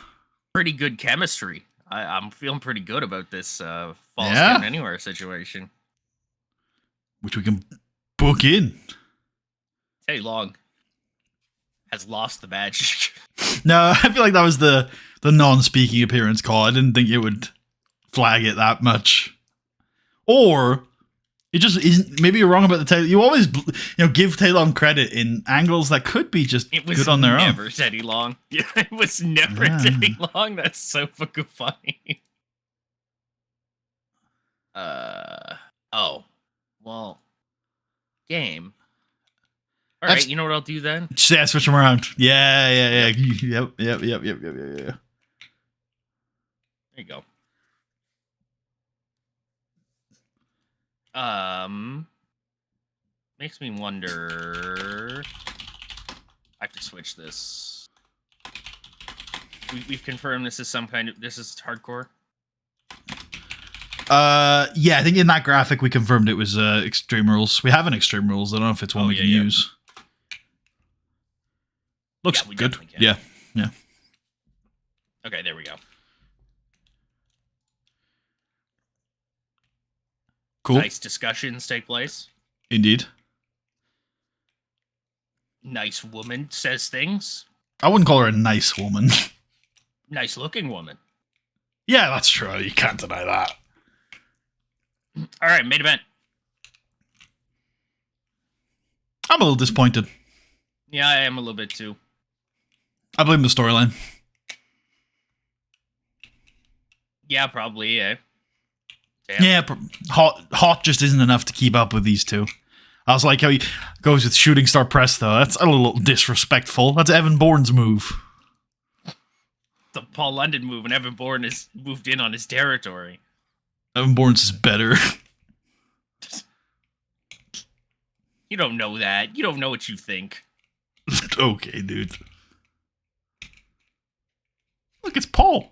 pretty good chemistry. I'm feeling pretty good about this Falls Yeah. Count Anywhere situation. Which we can book in. Teddy Long has lost the badge. No, I feel like that was the non-speaking appearance call. I didn't think it would flag it that much. Or it just isn't. Maybe you're wrong about the Taylor. You always, give Taylor credit in angles that could be just It was good on their own. never Teddy Long. Yeah, it was never Yeah. Teddy Long. That's so fucking funny. Oh. Well. Game. All right, That's- you know what I'll do then? Yeah, switch them around. Yeah. Yep. There you go. Makes me wonder. I have to switch this. We've confirmed this is this is hardcore. Yeah, I think in that graphic we confirmed it was Extreme Rules. We have an Extreme Rules. I don't know if it's one we can yeah. use. Looks Yeah, we good. definitely can. Yeah. Okay, there we go. Cool. Nice discussions take place. Indeed. Nice woman says things. I wouldn't call her a nice woman. Nice looking woman. Yeah, that's true. You can't deny that. All right, main event. I'm a little disappointed. Yeah, I am a little bit too. I blame the storyline. Yeah, probably. Yeah. Damn. Yeah, hot just isn't enough to keep up with these two. I was like how he goes with shooting star press though. That's a little disrespectful. That's Evan Bourne's move. The Paul London move, and Evan Bourne has moved in on his territory. Evan Bourne's is better. You don't know that. You don't know what you think. Okay, dude. Look, it's Paul.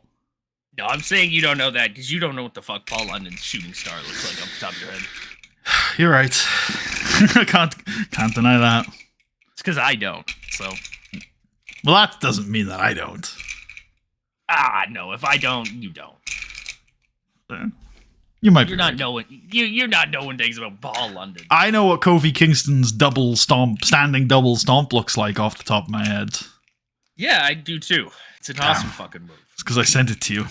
No, I'm saying you don't know that because you don't know what the fuck Paul London's shooting star looks like off the top of your head. You're right. I can't deny that. It's because I don't. So, Well, that doesn't mean that I don't. no. If I don't, you don't. You might be You're not right. knowing. You're not knowing things about Paul London. I know what Kofi Kingston's standing double stomp looks like off the top of my head. Yeah, I do too. It's an awesome fucking move. It's because I sent it to you.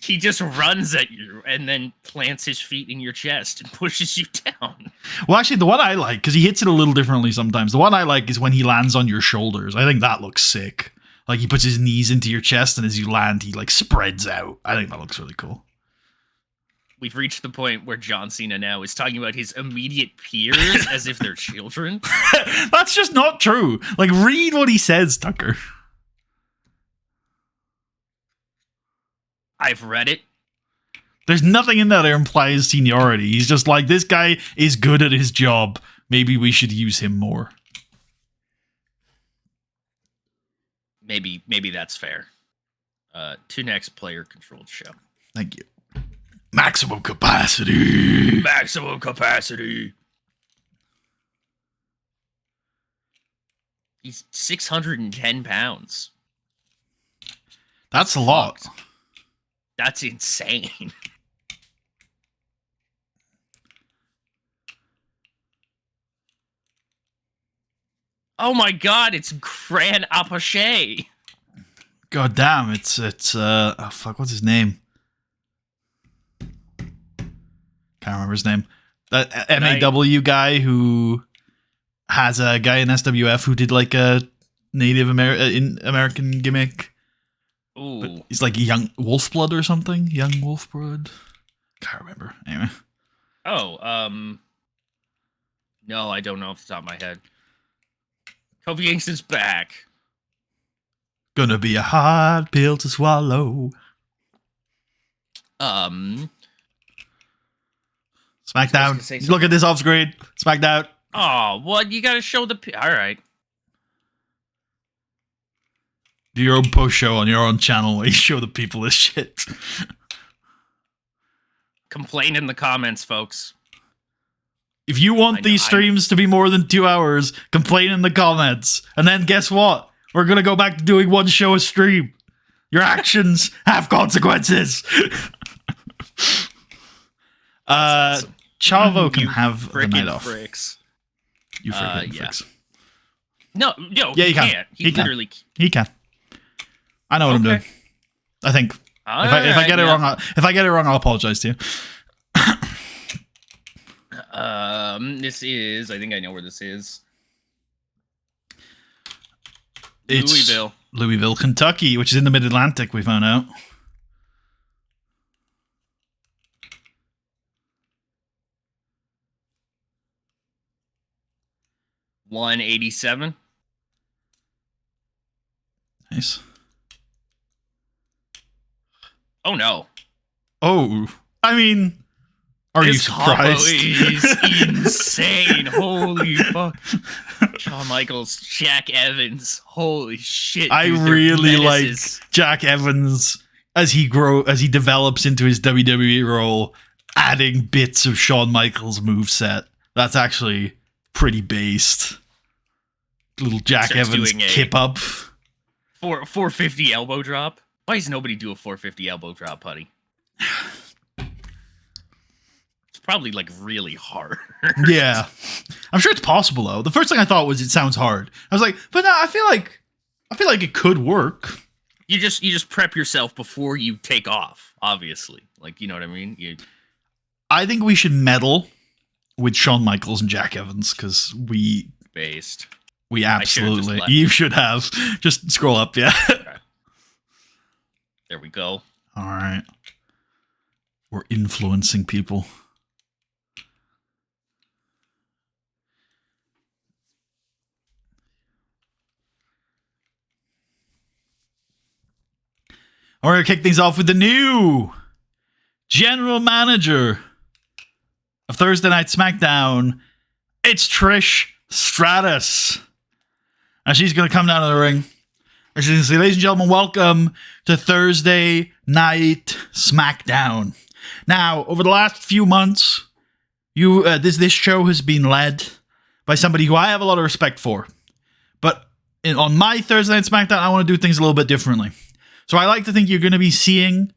He just runs at you and then plants his feet in your chest and pushes you down. Well, actually, the one I like, because he hits it a little differently sometimes, the one I like is when he lands on your shoulders. I think that looks sick. Like, he puts his knees into your chest, and as you land, he, like, spreads out. I think that looks really cool. we've reached the point where John Cena now is talking about his immediate peers as if they're children. That's just not true. Like, read what he says, Tucker. I've read it. There's nothing in there that implies seniority. He's just like, this guy is good at his job. Maybe we should use him more. Maybe that's fair. To next player controlled show. Thank you. Maximum capacity. Maximum capacity. He's 610 pounds. That's a lot. That's insane. Oh my god, it's Grand Apache. God damn, it's oh fuck, what's his name? Can't remember his name. That MAW guy who has a guy in SWF who did like a Native American gimmick. Ooh. But he's like young Wolfblood or something. Young Wolfblood. Can't remember. Anyway. Oh, no, I don't know off the top of my head. Kofi Kingston's back. Gonna be a hard pill to swallow. SmackDown. Look at this off screen. SmackDown. Oh, what? You gotta show the... All right. Do your own post show on your own channel where you show the people this shit. Complain in the comments, folks. If you want these streams to be more than 2 hours, complain in the comments. And then guess what? We're going to go back to doing one show a stream. Your actions have consequences. Awesome. Chavo can have the night off. Fricks. You freaking fricks. No, yeah, he can't. He literally can. He can. I know what I'm doing. I think. If I get it wrong, if I get it wrong, I'll apologize to you. This is. I think I know where this is. It's Louisville, Kentucky, which is in the Mid-Atlantic. We found out. $187. Nice. Oh no. Oh, I mean, are you surprised? This combo is insane. Holy fuck. Shawn Michaels, Jack Evans. Holy shit. I really like Jack Evans as he develops into his WWE role, adding bits of Shawn Michaels' moveset. That's actually pretty based. Little Jack Evans kip up. 450 elbow drop. Why does nobody do a 450 elbow drop, Putty? It's probably like really hard. Yeah. I'm sure it's possible though. The first thing I thought was it sounds hard. I was like, but no, I feel like it could work. You just prep yourself before you take off, obviously. Like, you know what I mean? I think we should meddle with Shawn Michaels and Jack Evans because we absolutely. You should have. Just scroll up, yeah. Okay. There we go. All right. We're influencing people. We're going to kick things off with the new general manager of Thursday Night SmackDown. It's Trish Stratus. And she's going to come down to the ring. As you can see, ladies and gentlemen, welcome to Thursday Night SmackDown. Now, over the last few months, this show has been led by somebody who I have a lot of respect for. But on my Thursday Night SmackDown, I want to do things a little bit differently. So I like to think you're going to be seeing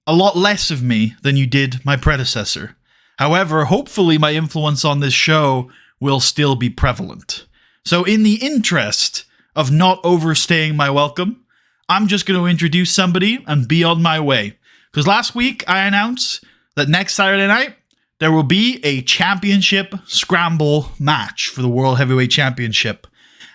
a lot less of me than you did my predecessor. However, hopefully my influence on this show will still be prevalent. So in the interest of not overstaying my welcome, I'm just going to introduce somebody and be on my way. Because last week I announced that next Saturday night there will be a championship scramble match for the World Heavyweight Championship.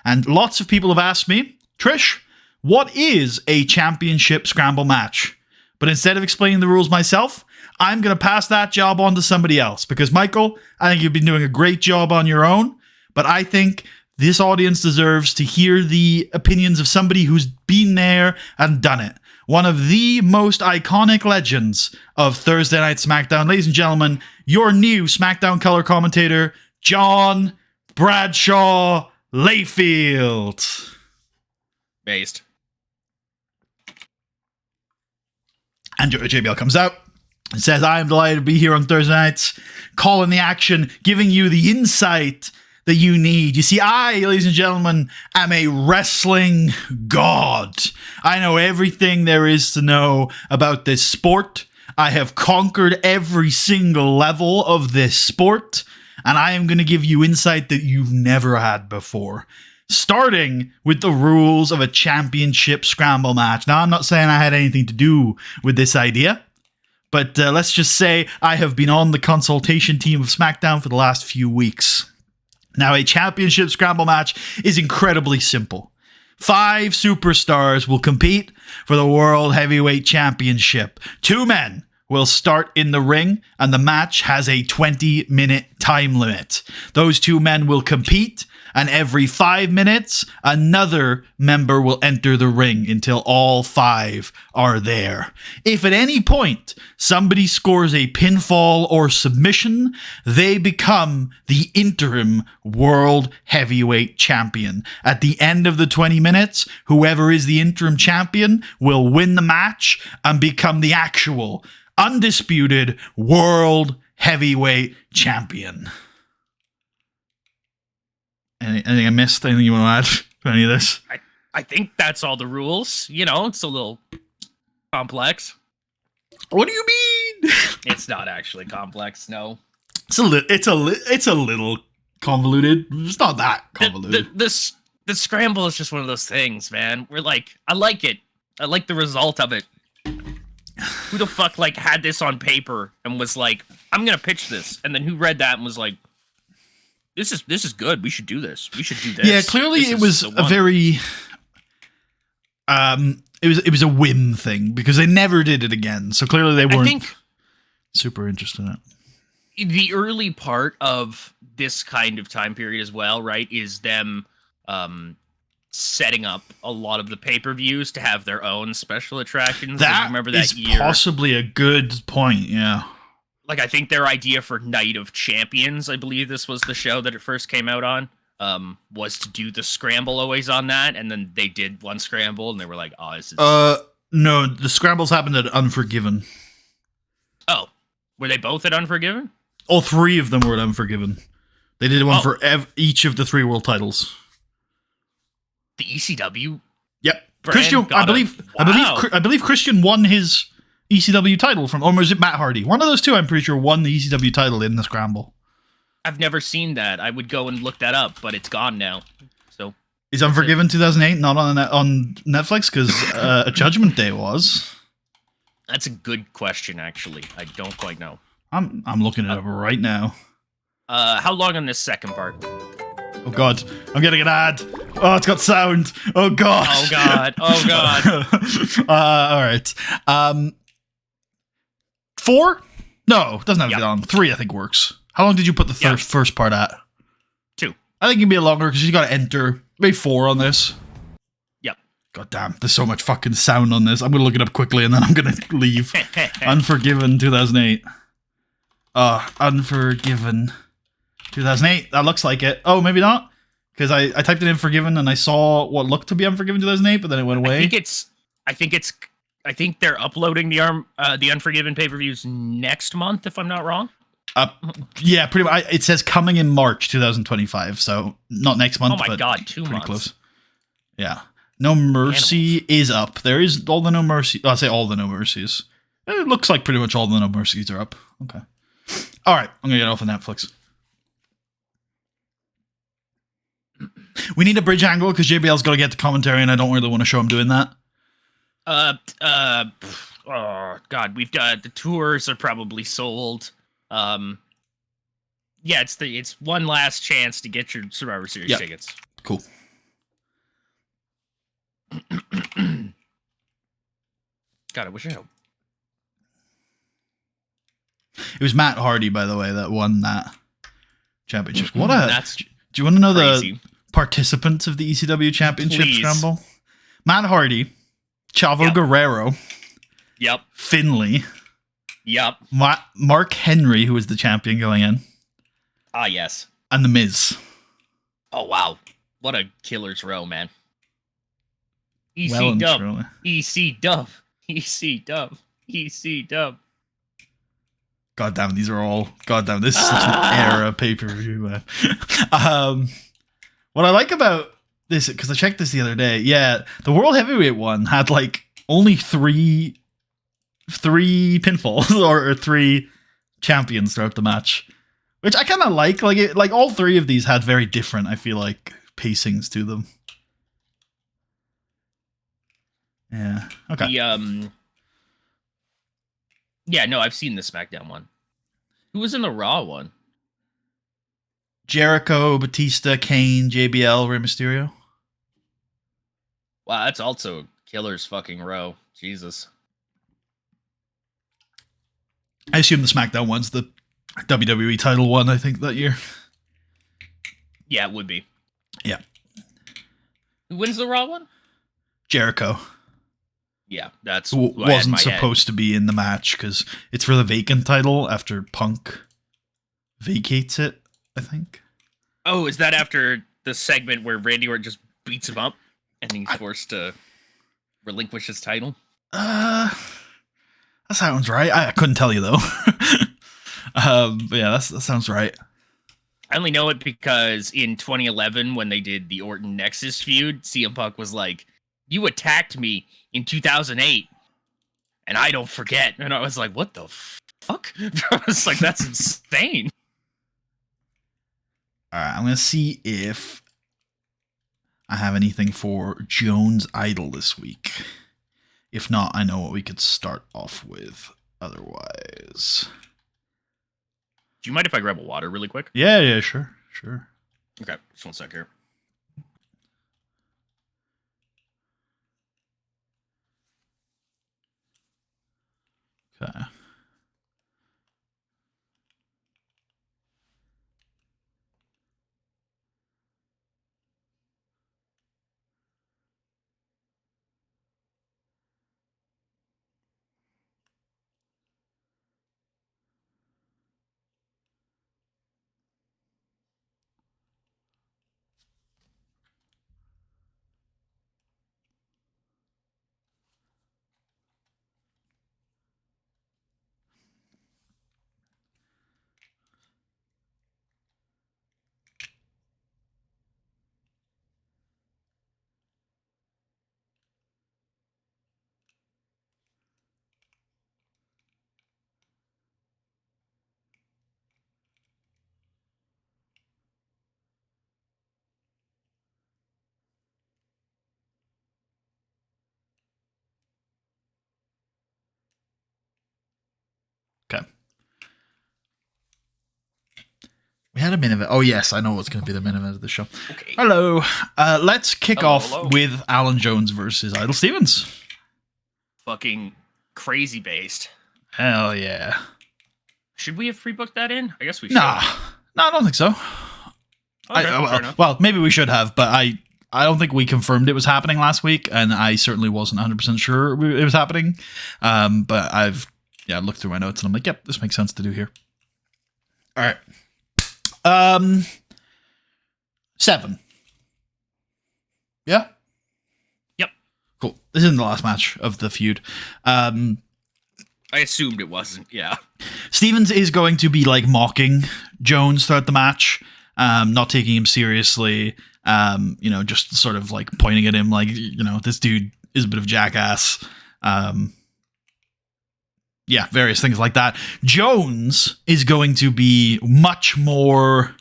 And lots of people have asked me, Trish, what is a championship scramble match? But instead of explaining the rules myself, I'm going to pass that job on to somebody else because, Michael, I think you've been doing a great job on your own, but I think this audience deserves to hear the opinions of somebody who's been there and done it. One of the most iconic legends of Thursday Night SmackDown. Ladies and gentlemen, your new SmackDown color commentator, John Bradshaw Layfield. Based. And JBL comes out and says, I am delighted to be here on Thursday nights, calling the action, giving you the insight that you need. You see, I, ladies and gentlemen, am a wrestling god. I know everything there is to know about this sport. I have conquered every single level of this sport, and I am going to give you insight that you've never had before. Starting with the rules of a championship scramble match. Now, I'm not saying I had anything to do with this idea, but let's just say I have been on the consultation team of SmackDown for the last few weeks. Now, a championship scramble match is incredibly simple. 5 superstars will compete for the World Heavyweight Championship. 2 men will start in the ring, and the match has a 20-minute time limit. Those 2 men will compete, and every 5 minutes, another member will enter the ring until all 5 are there. If at any point somebody scores a pinfall or submission, they become the interim World Heavyweight Champion. At the end of the 20 minutes, whoever is the interim champion will win the match and become the actual, undisputed World Heavyweight Champion. Anything I missed? Anything you want to add to any of this? I think that's all the rules. You know, it's a little complex. What do you mean? It's not actually complex, no. It's a little convoluted. It's not that convoluted. The scramble is just one of those things, man. We're like, I like it. I like the result of it. Who the fuck had this on paper and was like, I'm gonna pitch this, and then who read that and was like, This is good. We should do this. We should do this. Yeah, clearly it was a very it was a whim thing because they never did it again. So clearly they weren't super interested in it. The early part of this kind of time period as well, right, is them setting up a lot of the pay-per-views to have their own special attractions. That remember that is year? Possibly a good point, yeah. I think their idea for Night of Champions, I believe this was the show that it first came out on, was to do the scramble always on that, and then they did one scramble, and they were like, oh, this is... No, the scrambles happened at Unforgiven. Oh, were they both at Unforgiven? All 3 of them were at Unforgiven. They did one for each of the 3 world titles. The ECW? Yep. Christian, I believe Christian won his ECW title from, or was it Matt Hardy? One of those 2, I'm pretty sure, won the ECW title in the scramble. I've never seen that. I would go and look that up, but it's gone now. So is Unforgiven 2008 not on Netflix? Because a Judgment Day was. That's a good question, actually. I don't quite know. I'm looking it up right now. How long on this second part? Oh god, I'm getting an ad. Oh, it's got sound. Oh god. Oh god. Oh god. All right. 4? No, it doesn't have to be long. 3, I think, works. How long did you put the first part at? 2. I think it'd be a longer because you got to enter. Maybe 4 on this. Yep. God damn, there's so much fucking sound on this. I'm going to look it up quickly and then I'm going to leave. Unforgiven 2008. Unforgiven 2008. That looks like it. Oh, maybe not. Because I typed it in Forgiven and I saw what looked to be Unforgiven 2008, but then it went away. I think they're uploading the Unforgiven pay-per-views next month, if I'm not wrong. Yeah, pretty much. It says coming in March 2025, so not next month. Oh my god, 2 months. Close. Yeah. No Mercy is up. There is all the No Mercy. I'll say all the No Mercies. It looks like pretty much all the No Mercies are up. Okay. All right, I'm gonna get off of Netflix. We need a bridge angle because JBL's got to get the commentary, and I don't really want to show him doing that. Oh god, we've got the tours are probably sold. Yeah, it's one last chance to get your Survivor Series tickets. Cool. God, I wish I had. It was Matt Hardy, by the way, that won that championship. What a... That's Do you want to know crazy. the participants of the ECW Championship Please. Scramble? Matt Hardy, Chavo Yep. Guerrero, Yep. Finley, Yep. Mark Henry, who was the champion going in, Ah, yes. and The Miz. Oh, wow. What a killer's row, man. EC Well and dub. truly. EC dub. EC dub. EC dub. God damn, these are all... God damn, this is such an era pay-per-view, man. What I like about this, because I checked this the other day, yeah, the World Heavyweight one had, like, only three pinfalls, or three champions throughout the match. Which I kind of like. Like, all three of these had very different, I feel like, pacings to them. Yeah. Okay. Yeah, no, I've seen the SmackDown one. Who was in the Raw one? Jericho, Batista, Kane, JBL, Rey Mysterio. Wow, that's also killer's fucking row. Jesus. I assume the SmackDown one's the WWE title one, I think, that year. Yeah, it would be. Yeah. Who wins the Raw one? Jericho. Yeah, that's Who who I had in wasn't my head. supposed to be in the match because it's for the vacant title after Punk vacates it, I think. Oh, is that after the segment where Randy Orton just beats him up and he's forced to relinquish his title? That sounds right. I couldn't tell you though. But yeah, that sounds right. I only know it because in 2011, when they did the Orton Nexus feud, CM Punk was like, "You attacked me in 2008, and I don't forget." And I was like, "What the fuck?" I was like, "That's insane." All right, I'm gonna see if I have anything for Jones Idol this week. If not, I know what we could start off with. Otherwise, Do you mind if I grab a water really quick? yeah, sure. Okay, just one sec here. Okay. Okay. We had a minute of it. Oh, yes, I know what's going to be the minute of the show. Okay. Hello. Let's kick Hello, off hello. with Alan Jones versus Idol Stevens. Fucking crazy based. Hell yeah. Should we have pre-booked that in? I guess we should. Nah. No, I don't think so. Okay, fair enough. Well, maybe we should have, but I don't think we confirmed it was happening last week, and I certainly wasn't 100% sure it was happening. But I've looked through my notes, and I'm like, yep, this makes sense to do here. All right. 7. Yeah? Yep. Cool. This isn't the last match of the feud. I assumed it wasn't, yeah. Stevens is going to be like mocking Jones throughout the match, not taking him seriously, just sort of like pointing at him like, this dude is a bit of a jackass. Various things like that. Jones is going to be much more,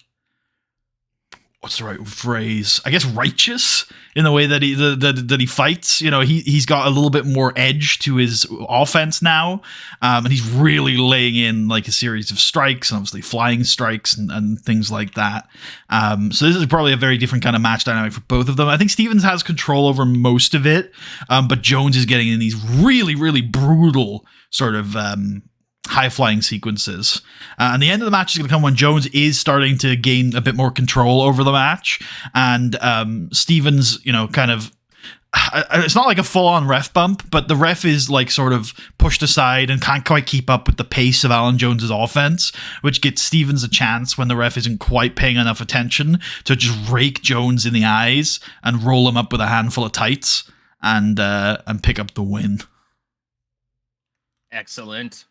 what's the right phrase? I guess righteous in the way that he fights. He's got a little bit more edge to his offense now, and he's really laying in like a series of strikes, and obviously flying strikes and things like that. So this is probably a very different kind of match dynamic for both of them. I think Stevens has control over most of it, but Jones is getting in these really, really brutal sort of high-flying sequences. And the end of the match is going to come when Jones is starting to gain a bit more control over the match. And Stevens, kind of... It's not like a full-on ref bump, but the ref is like sort of pushed aside and can't quite keep up with the pace of Alan Jones's offense, which gets Stevens a chance when the ref isn't quite paying enough attention to just rake Jones in the eyes and roll him up with a handful of tights and pick up the win. Excellent.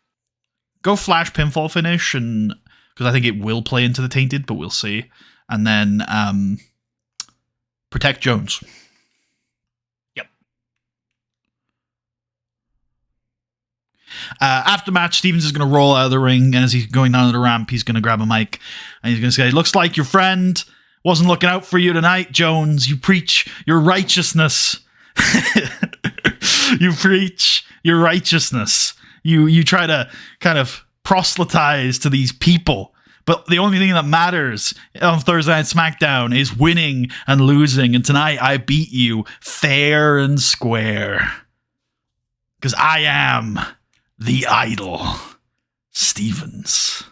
Go flash pinfall finish, and because I think it will play into the tainted, but we'll see. And then protect Jones. Yep. After match, Stevens is going to roll out of the ring, and as he's going down the ramp, he's going to grab a mic and he's going to say, "Looks like your friend wasn't looking out for you tonight, Jones. You preach your righteousness. You preach your righteousness. You try to kind of proselytize to these people. But the only thing that matters on Thursday Night SmackDown is winning and losing. And tonight I beat you fair and square. Because I am the idol, Stevens."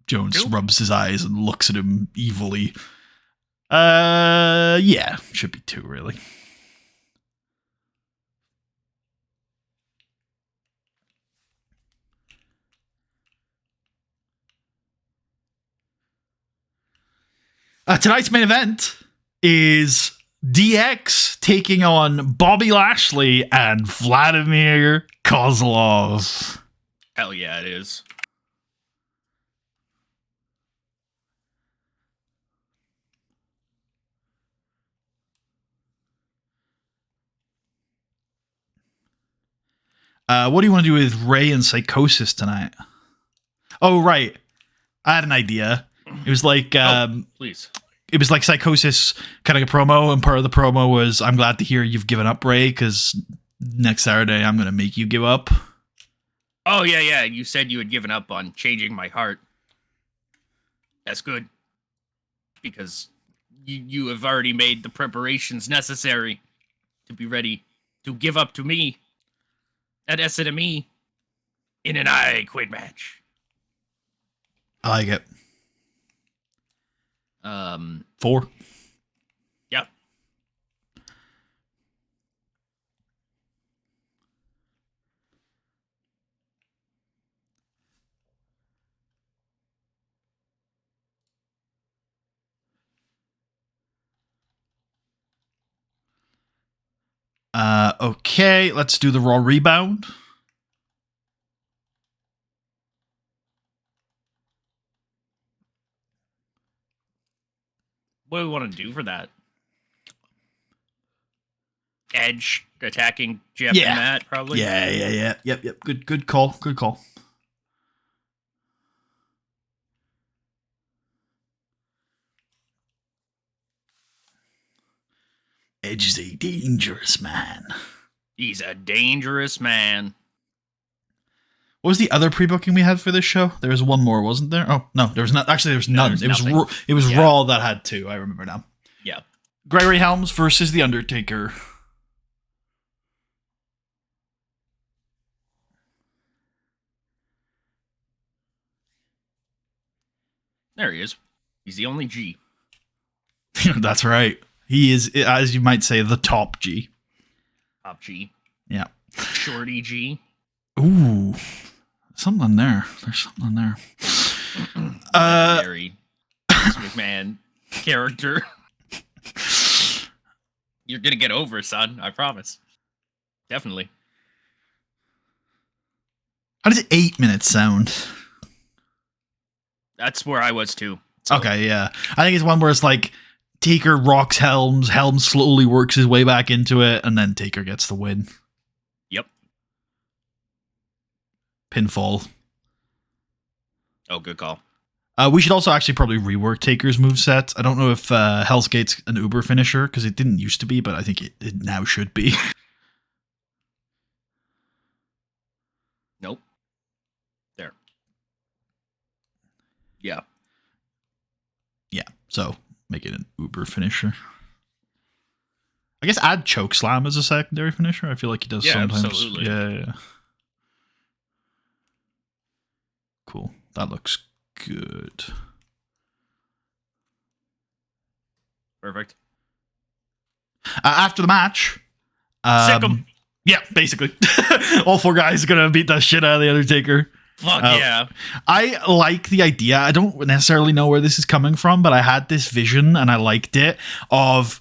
Jones rubs his eyes and looks at him evilly. Yeah, should be 2, really. Tonight's main event is DX taking on Bobby Lashley and Vladimir Kozlov. Hell yeah, it is. What do you want to do with Ray and Psychosis tonight? Oh, right. I had an idea. It was like... please. It was like Psychosis cutting a promo, and part of the promo was, "I'm glad to hear you've given up, Ray, because next Saturday I'm going to make you give up." Oh, yeah. You said you had given up on changing my heart. That's good. Because you have already made the preparations necessary to be ready to give up to me at SNME in an I Quit match. I like it. 4. Yep. Okay, let's do the Raw Rebound. What do we want to do for that? Edge attacking Jeff and Matt, probably? Yeah. Yep. Good call. Edge is a dangerous man. He's a dangerous man. What was the other pre-booking we had for this show? There was one more, wasn't there? Oh, no, there was not. Actually, there was none. It was Raw that had 2. I remember now. Yeah. Gregory Helms versus The Undertaker. There he is. He's the only G. That's right. He is, as you might say, the top G. Top G. Yeah. Shorty G. Ooh. Something there. There's something there. Legendary Vince McMahon character. You're gonna get over, son. I promise. Definitely. How does 8 minutes sound? That's where I was too. So. Okay, yeah. I think it's one where it's like Taker rocks Helms, Helms slowly works his way back into it, and then Taker gets the win. Yep. Pinfall. Oh, good call. We should also actually probably rework Taker's moveset. I don't know if Hell's Gate's an Uber finisher, because it didn't used to be, but I think it now should be. Nope. There. Yeah. Yeah, so make it an Uber finisher. I guess add choke slam as a secondary finisher. I feel like he does sometimes. Absolutely. Yeah. Cool. That looks good. Perfect. After the match, Sick 'em. Yeah, basically, all 4 guys are gonna beat the shit out of the Undertaker. Fuck yeah. I like the idea. I don't necessarily know where this is coming from, but I had this vision and I liked it of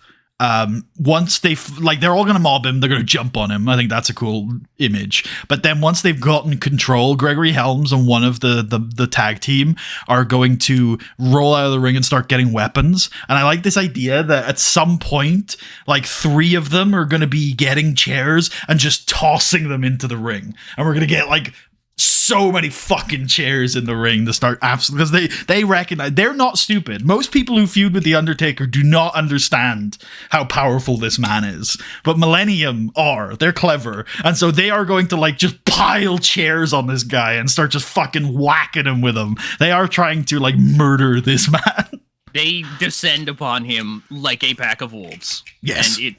once they're all gonna mob him, they're gonna jump on him. I think that's a cool image. But then once they've gotten control, Gregory Helms and one of the tag team are going to roll out of the ring and start getting weapons. And I like this idea that at some point, like 3 of them are gonna be getting chairs and just tossing them into the ring, and we're gonna get like so many fucking chairs in the ring to start because they recognize they're not stupid. Most people who feud with the Undertaker do not understand how powerful this man is, but Millennium are. They're clever, and so they are going to like just pile chairs on this guy and start just fucking whacking him with them. They are trying to like murder this man. They descend upon him like a pack of wolves. Yes. And it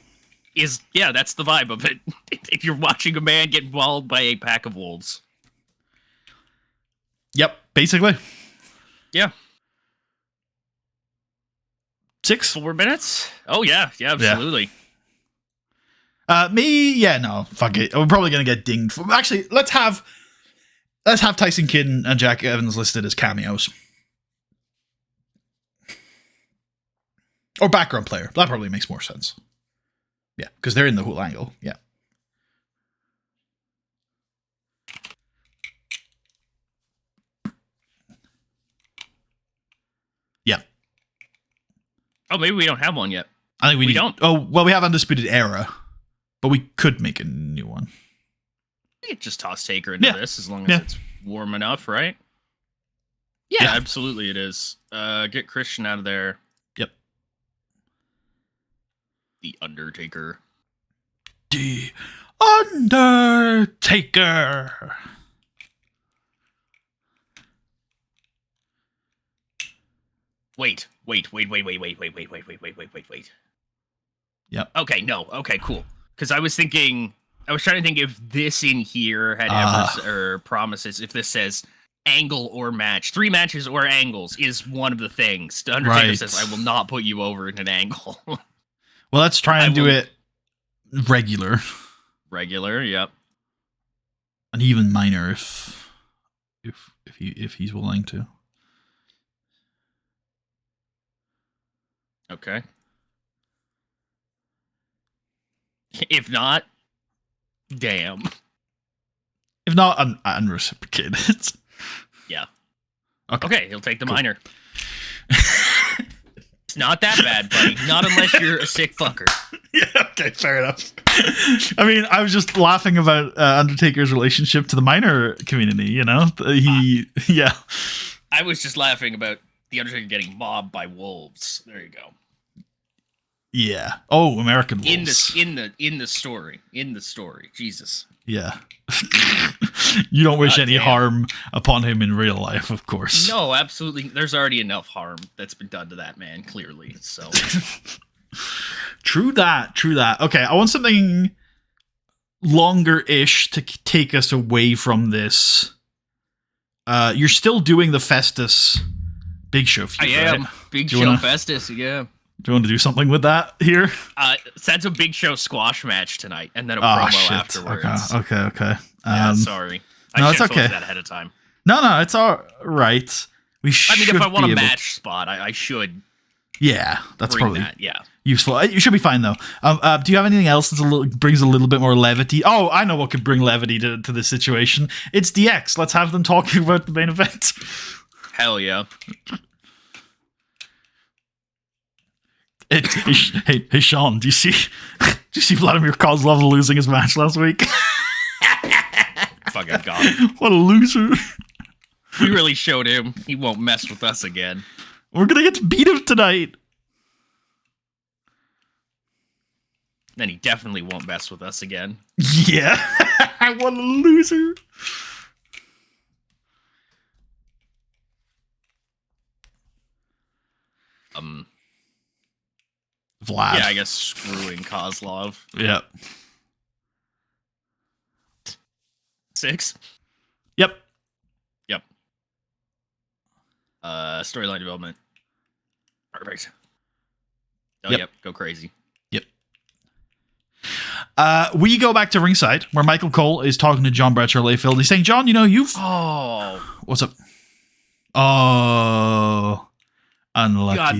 is, that's the vibe of it. If you're watching a man get mauled by a pack of wolves. Yep, basically. Yeah. 6 4 minutes? Oh yeah, absolutely. No, fuck it. We're probably gonna get dinged. Actually, let's have Tyson Kidd and Jack Evans listed as cameos. Or background player. That probably makes more sense. Yeah, because they're in the whole angle. Yeah. Yeah. Oh, maybe we don't have one yet. I think we don't. Oh, well, we have Undisputed Era, but we could make a new one. We could just toss Taker into this as long as it's warm enough, right? Yeah, absolutely it is. Get Christian out of there. Yep. The Undertaker. The Undertaker. Wait. Yep. Okay, no. Okay, cool. Because I was trying to think if this in here had or promises, if this says angle or match. 3 matches or angles is one of the things. The Undertaker says, I will not put you over in an angle. Well, let's try and do it regular. Regular, yep. And even minor if he's willing to. Okay. If not, damn. If not, unreciprocated. Yeah. Okay, he'll take the minor. It's not that bad, buddy. Not unless you're a sick fucker. Yeah, okay, fair enough. I mean, I was just laughing about Undertaker's relationship to the minor community, you know? Yeah. I was just laughing about the Undertaker getting mobbed by wolves. There you go. Yeah. Oh, American wolves. In the story. Jesus. Yeah. You don't wish any harm upon him in real life, of course. No, absolutely. There's already enough harm that's been done to that man, clearly. So True that. Okay, I want something longer-ish to take us away from this. You're still doing the Festus Big Show feud, I am. right? Big Show Festus, yeah. Do you want to do something with that here? That's a Big Show squash match tonight, and then a promo afterwards. Okay. Sorry. No, it's okay. That ahead of time. No, it's all right. If I want a match spot, I should. Yeah, that's probably that, useful. You should be fine though. Do you have anything else that brings a little bit more levity? Oh, I know what could bring levity to this situation. It's DX. Let's have them talking about the main event. Hell yeah. Hey, Sean, do you see Vladimir Kozlov losing his match last week? Fucking God. What a loser. We really showed him he won't mess with us again. We're going to get to beat him tonight. Then he definitely won't mess with us again. Yeah. What a loser. Vlad. Yeah, I guess screwing Kozlov. Yeah. 6. Yep. Yep. Storyline development. Perfect. Oh, yep. Go crazy. Yep. We go back to ringside where Michael Cole is talking to John Bradshaw Layfield. He's saying, John, you've... Oh. What's up? Oh. Unlucky. God,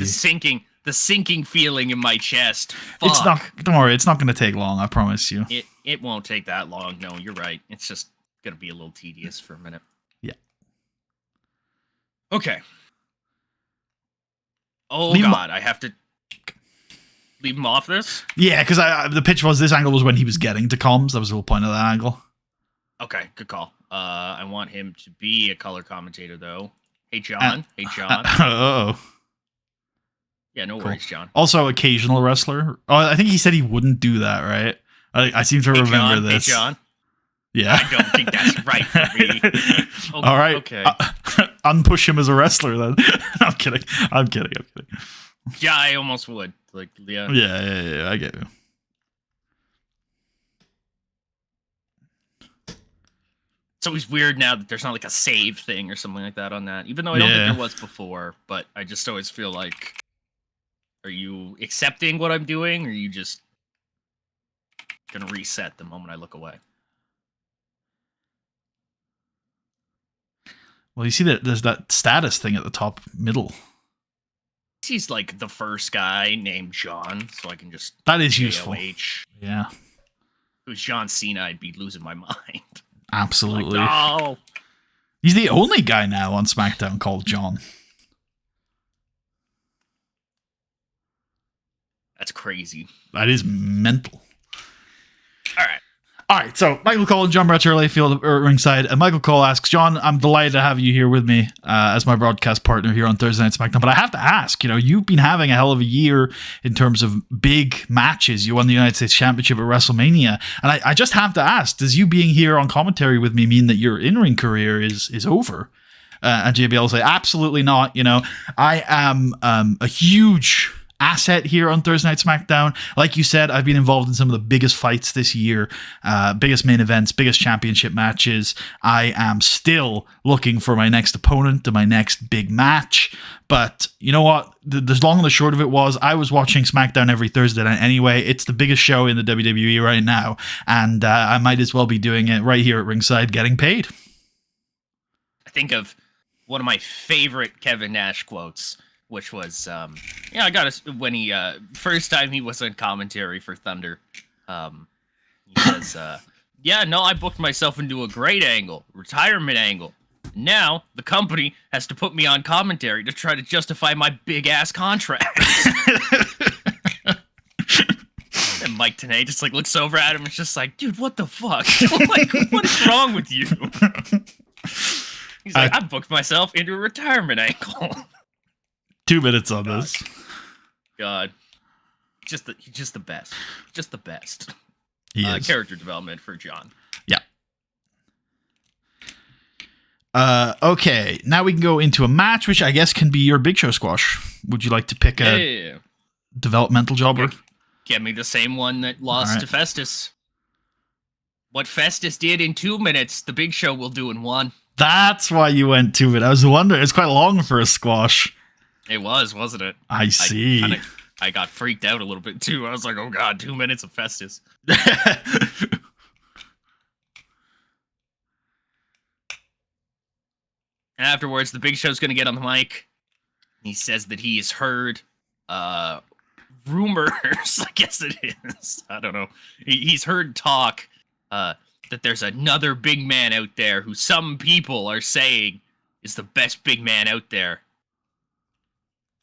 the sinking feeling in my chest. Fuck. It's not... Don't worry, it's not going to take long, I promise you. It won't take that long. No, you're right. It's just going to be a little tedious for a minute. Yeah. Okay. Oh, God, I have to... Leave him off this? Yeah, because the pitch was this angle was when he was getting to comms. That was the whole point of that angle. Okay, good call. I want him to be a color commentator, though. Hey, John. Hey, John. Oh. Yeah, no worries, John. Also, occasional wrestler. Oh, I think he said he wouldn't do that, right? I seem to remember this. Hey, John. Yeah. I don't think that's right for me. Oh, all right. Okay. Unpush him as a wrestler, then. I'm kidding. Yeah, I almost would. Like, yeah. Yeah, I get you. It's always weird now that there's not like a save thing or something like that on that. Even though I don't think there was before, but I just always feel like, are you accepting what I'm doing, or are you just gonna reset the moment I look away? Well, you see that there's that status thing at the top middle. He's like the first guy named John, so I can just... That is useful. Yeah. If it was John Cena, I'd be losing my mind. Absolutely. Like, no! He's the only guy now on SmackDown called John. That's crazy. That is mental. All right, so Michael Cole and John Bradshaw Layfield are ringside, and Michael Cole asks, John, I'm delighted to have you here with me as my broadcast partner here on Thursday Night SmackDown, but I have to ask, you've been having a hell of a year in terms of big matches. You won the United States Championship at WrestleMania, and I just have to ask, does you being here on commentary with me mean that your in-ring career is over? And JBL will say, absolutely not. I am a huge asset here on Thursday Night SmackDown. Like you said, I've been involved in some of the biggest fights this year, biggest main events, biggest championship matches. I am still looking for my next opponent to my next big match. But you know what? The long and the short of it was I was watching SmackDown every Thursday night anyway. It's the biggest show in the WWE right now. And I might as well be doing it right here at ringside, getting paid. I think of one of my favorite Kevin Nash quotes, which was, I got it when he, first time he was on commentary for Thunder. He says, I booked myself into a great angle, retirement angle. Now, the company has to put me on commentary to try to justify my big-ass contract. And Mike Tenay just, looks over at him and is just like, dude, what the fuck? What is wrong with you? He's like, I booked myself into a retirement angle. 2 minutes on this. God. He's just the best. Just the best. He is. Character development for John. Yeah. Okay, now we can go into a match, which I guess can be your Big Show squash. Would you like to pick a developmental jobber? Okay. Get me the same one that lost to Festus. What Festus did in 2 minutes, the Big Show will do in 1. That's why you went 2 minutes. I was wondering. It's quite long for a squash. It was, wasn't it? I see. I got freaked out a little bit, too. I was like, oh, God, 2 minutes of Festus. And afterwards, the Big Show's going to get on the mic. He says that he has heard rumors, I guess it is. I don't know. He's heard talk that there's another big man out there who some people are saying is the best big man out there.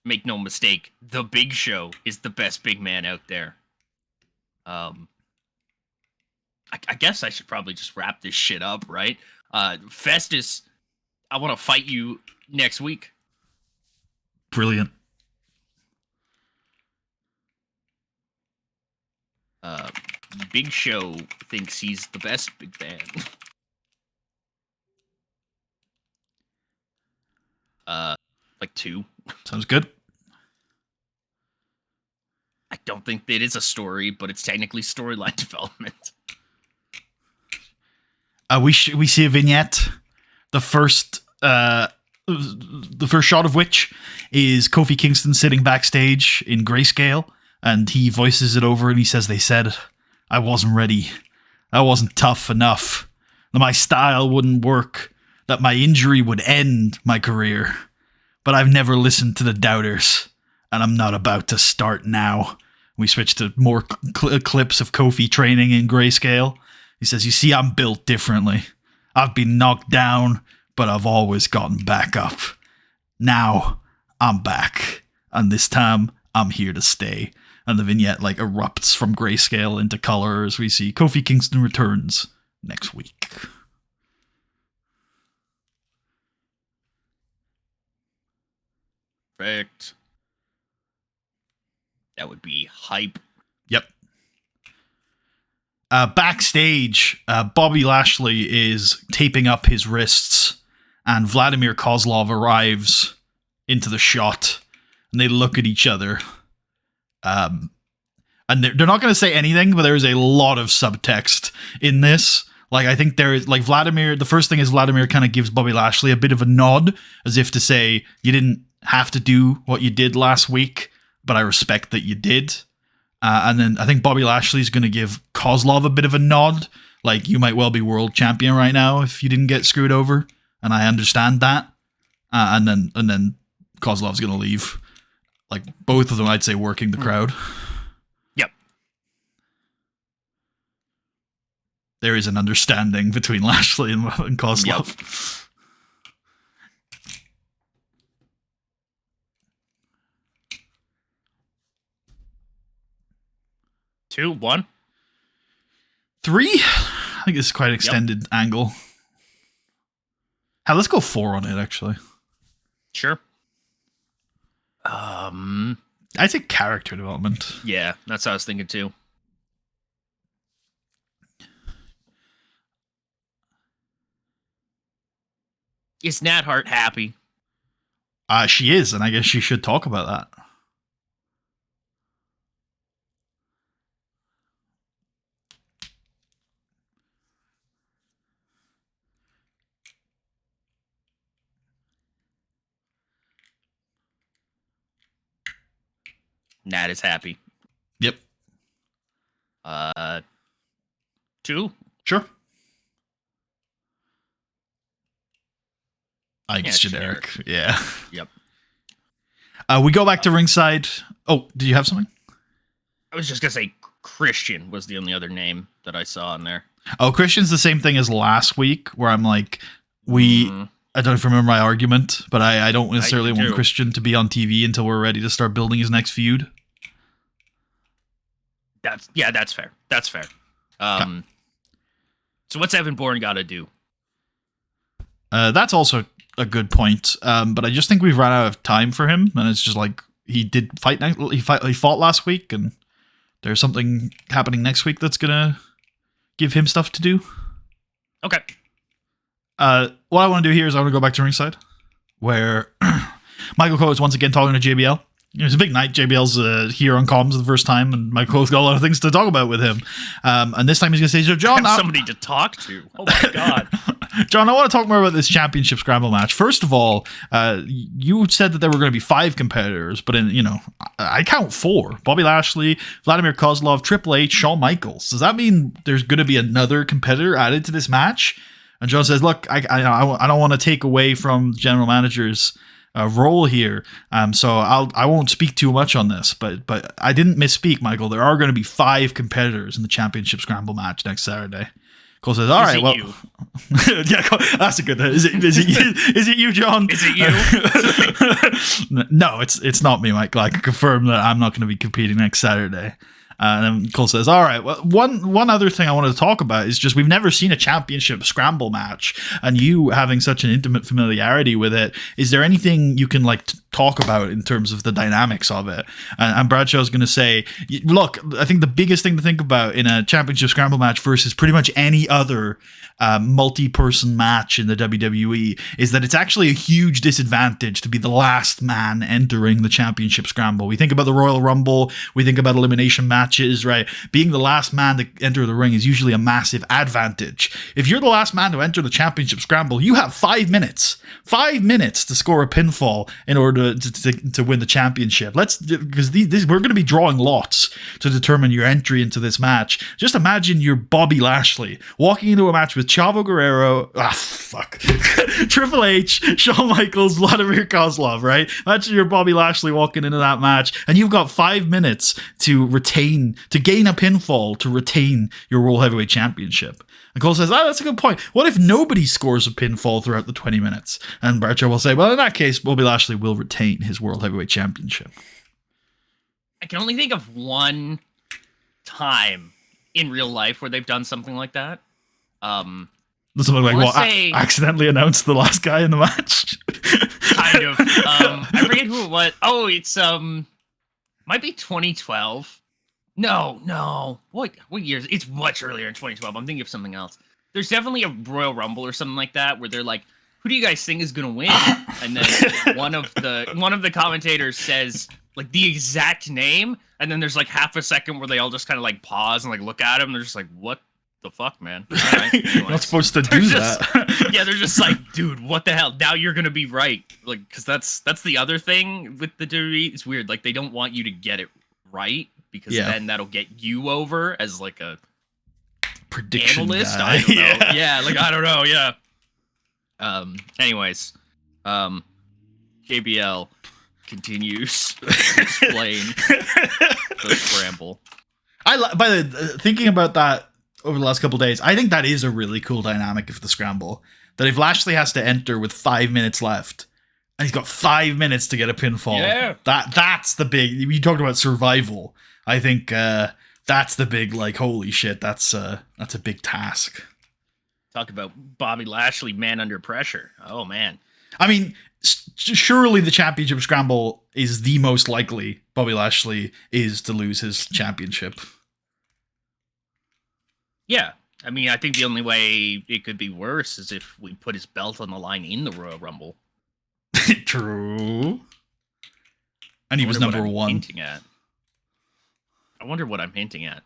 Make no mistake, the Big Show is the best big man out there. I guess I should probably just wrap this shit up, right? Festus, I want to fight you next week. Brilliant. Big Show thinks he's the best big man. Like 2. Sounds good. I don't don't think it is a story, but it's technically storyline development. We see a vignette. The first shot of which is Kofi Kingston sitting backstage in grayscale, and he voices it over and he says, "They said I wasn't ready. I wasn't tough enough. That my style wouldn't work. That my injury would end my career. But I've never listened to the doubters, and I'm not about to start now." We switch to more clips of Kofi training in grayscale. He says, "You see, I'm built differently. I've been knocked down, but I've always gotten back up. Now, I'm back. And this time, I'm here to stay." And the vignette erupts from grayscale into color as we see Kofi Kingston returns next week. Perfect. That would be hype. Yep. Backstage, Bobby Lashley is taping up his wrists, and Vladimir Kozlov arrives into the shot, and they look at each other. And they're not going to say anything, but there is a lot of subtext in this. I think there is, Vladimir, the first thing is Vladimir kind of gives Bobby Lashley a bit of a nod, as if to say, you didn't have to do what you did last week, but I respect that you did. And then I think Bobby Lashley's going to give Kozlov a bit of a nod, you might well be world champion right now if you didn't get screwed over, and I understand that. And then Kozlov's going to leave. Both of them, I'd say, working the crowd. Yep. There is an understanding between Lashley and Kozlov. Yep. 2, 1, 3. I think it's quite an extended angle. Let's go 4 on it, actually. Sure. I think character development. Yeah, that's what I was thinking too. Is Nat Hart happy? She is, and I guess she should talk about that. Nat is happy. Yep. 2? Sure. I think it's generic. Yeah. Yep. We go back to ringside. Oh, do you have something? I was just going to say Christian was the only other name that I saw in there. Oh, Christian's the same thing as last week, where I'm I don't know if you remember my argument, but I don't necessarily want Christian to be on TV until we're ready to start building his next feud. That's fair. That's fair. So what's Evan Bourne got to do? That's also a good point. But I just think we've run out of time for him, and it's just he did fight. He fought last week, and there's something happening next week that's gonna give him stuff to do. Okay. What I want to do here is I want to go back to ringside, where Michael Cole is once again talking to JBL. It was a big night. JBL's here on comms for the first time, and Michael Cole's got a lot of things to talk about with him. And this time he's going to say, "So John, somebody to talk to." Oh my god, John, I want to talk more about this championship scramble match. First of all, you said that there were going to be 5 competitors, but I count 4: Bobby Lashley, Vladimir Kozlov, Triple H, Shawn Michaels. Does that mean there's going to be another competitor added to this match? And John says, "Look, I don't want to take away from the general manager's role here, so I won't speak too much on this, but I didn't misspeak, Michael. There are going to be 5 competitors in the championship scramble match next Saturday." Cole says, "All right, well, yeah, that's a good. Is it you? Is it you, John? Is it you?" No, it's not me, Michael. I can confirm that I'm not going to be competing next Saturday. And then Cole says, "All right, well, one other thing I wanted to talk about is just we've never seen a championship scramble match, and you having such an intimate familiarity with it, is there anything you can talk about in terms of the dynamics of it. And Bradshaw's going to say, look, I think the biggest thing to think about in a championship scramble match versus pretty much any other multi-person match in the WWE is that it's actually a huge disadvantage to be the last man entering the championship scramble. We think about the Royal Rumble, we think about elimination matches, right? Being the last man to enter the ring is usually a massive advantage. If you're the last man to enter the championship scramble, you have 5 minutes. 5 minutes to score a pinfall in order to win the championship. Because we're going to be drawing lots to determine your entry into this match. Just imagine you're Bobby Lashley walking into a match with Chavo Guerrero, Triple H, Shawn Michaels, Vladimir Kozlov, right? Imagine you're Bobby Lashley walking into that match, and you've got 5 minutes to gain a pinfall to retain your World Heavyweight Championship. And Cole says, that's a good point. What if nobody scores a pinfall throughout the 20 minutes? And Bradshaw will say, well, in that case, Bobby Lashley will retain his World Heavyweight Championship. I can only think of one time in real life where they've done something like that. Something like what? Accidentally announced the last guy in the match? Kind of. I forget who it was. Oh, it's might be 2012. No. What years? It's much earlier in 2012. I'm thinking of something else. There's definitely a Royal Rumble or something like that where they're like, who do you guys think is gonna win? And then one of the commentators says like the exact name, and then there's like half a second where they all just kind of like pause and like look at him. And they're just like, what the fuck, man? You're not supposed to do that. Yeah, they're just like, dude, what the hell? Now you're gonna be right, like, because that's the other thing with the WWE. It's weird, like they don't want you to get it right because then that'll get you over as like a prediction analyst. Guy. I don't know. Yeah, like I don't know. Yeah. Anyways, JBL continues to explain the scramble. By the thinking about that over the last couple of days, I think that is a really cool dynamic of the scramble. That if Lashley has to enter with 5 minutes left, and he's got 5 minutes to get a pinfall, that's the big. You talked about survival. I think that's the big, like, holy shit, that's a big task. Talk about Bobby Lashley, man under pressure. Oh man. I mean, surely the championship scramble is the most likely Bobby Lashley is to lose his championship. Yeah. I mean, I think the only way it could be worse is if we put his belt on the line in the Royal Rumble. True. And he was number one. I wonder what I'm hinting at.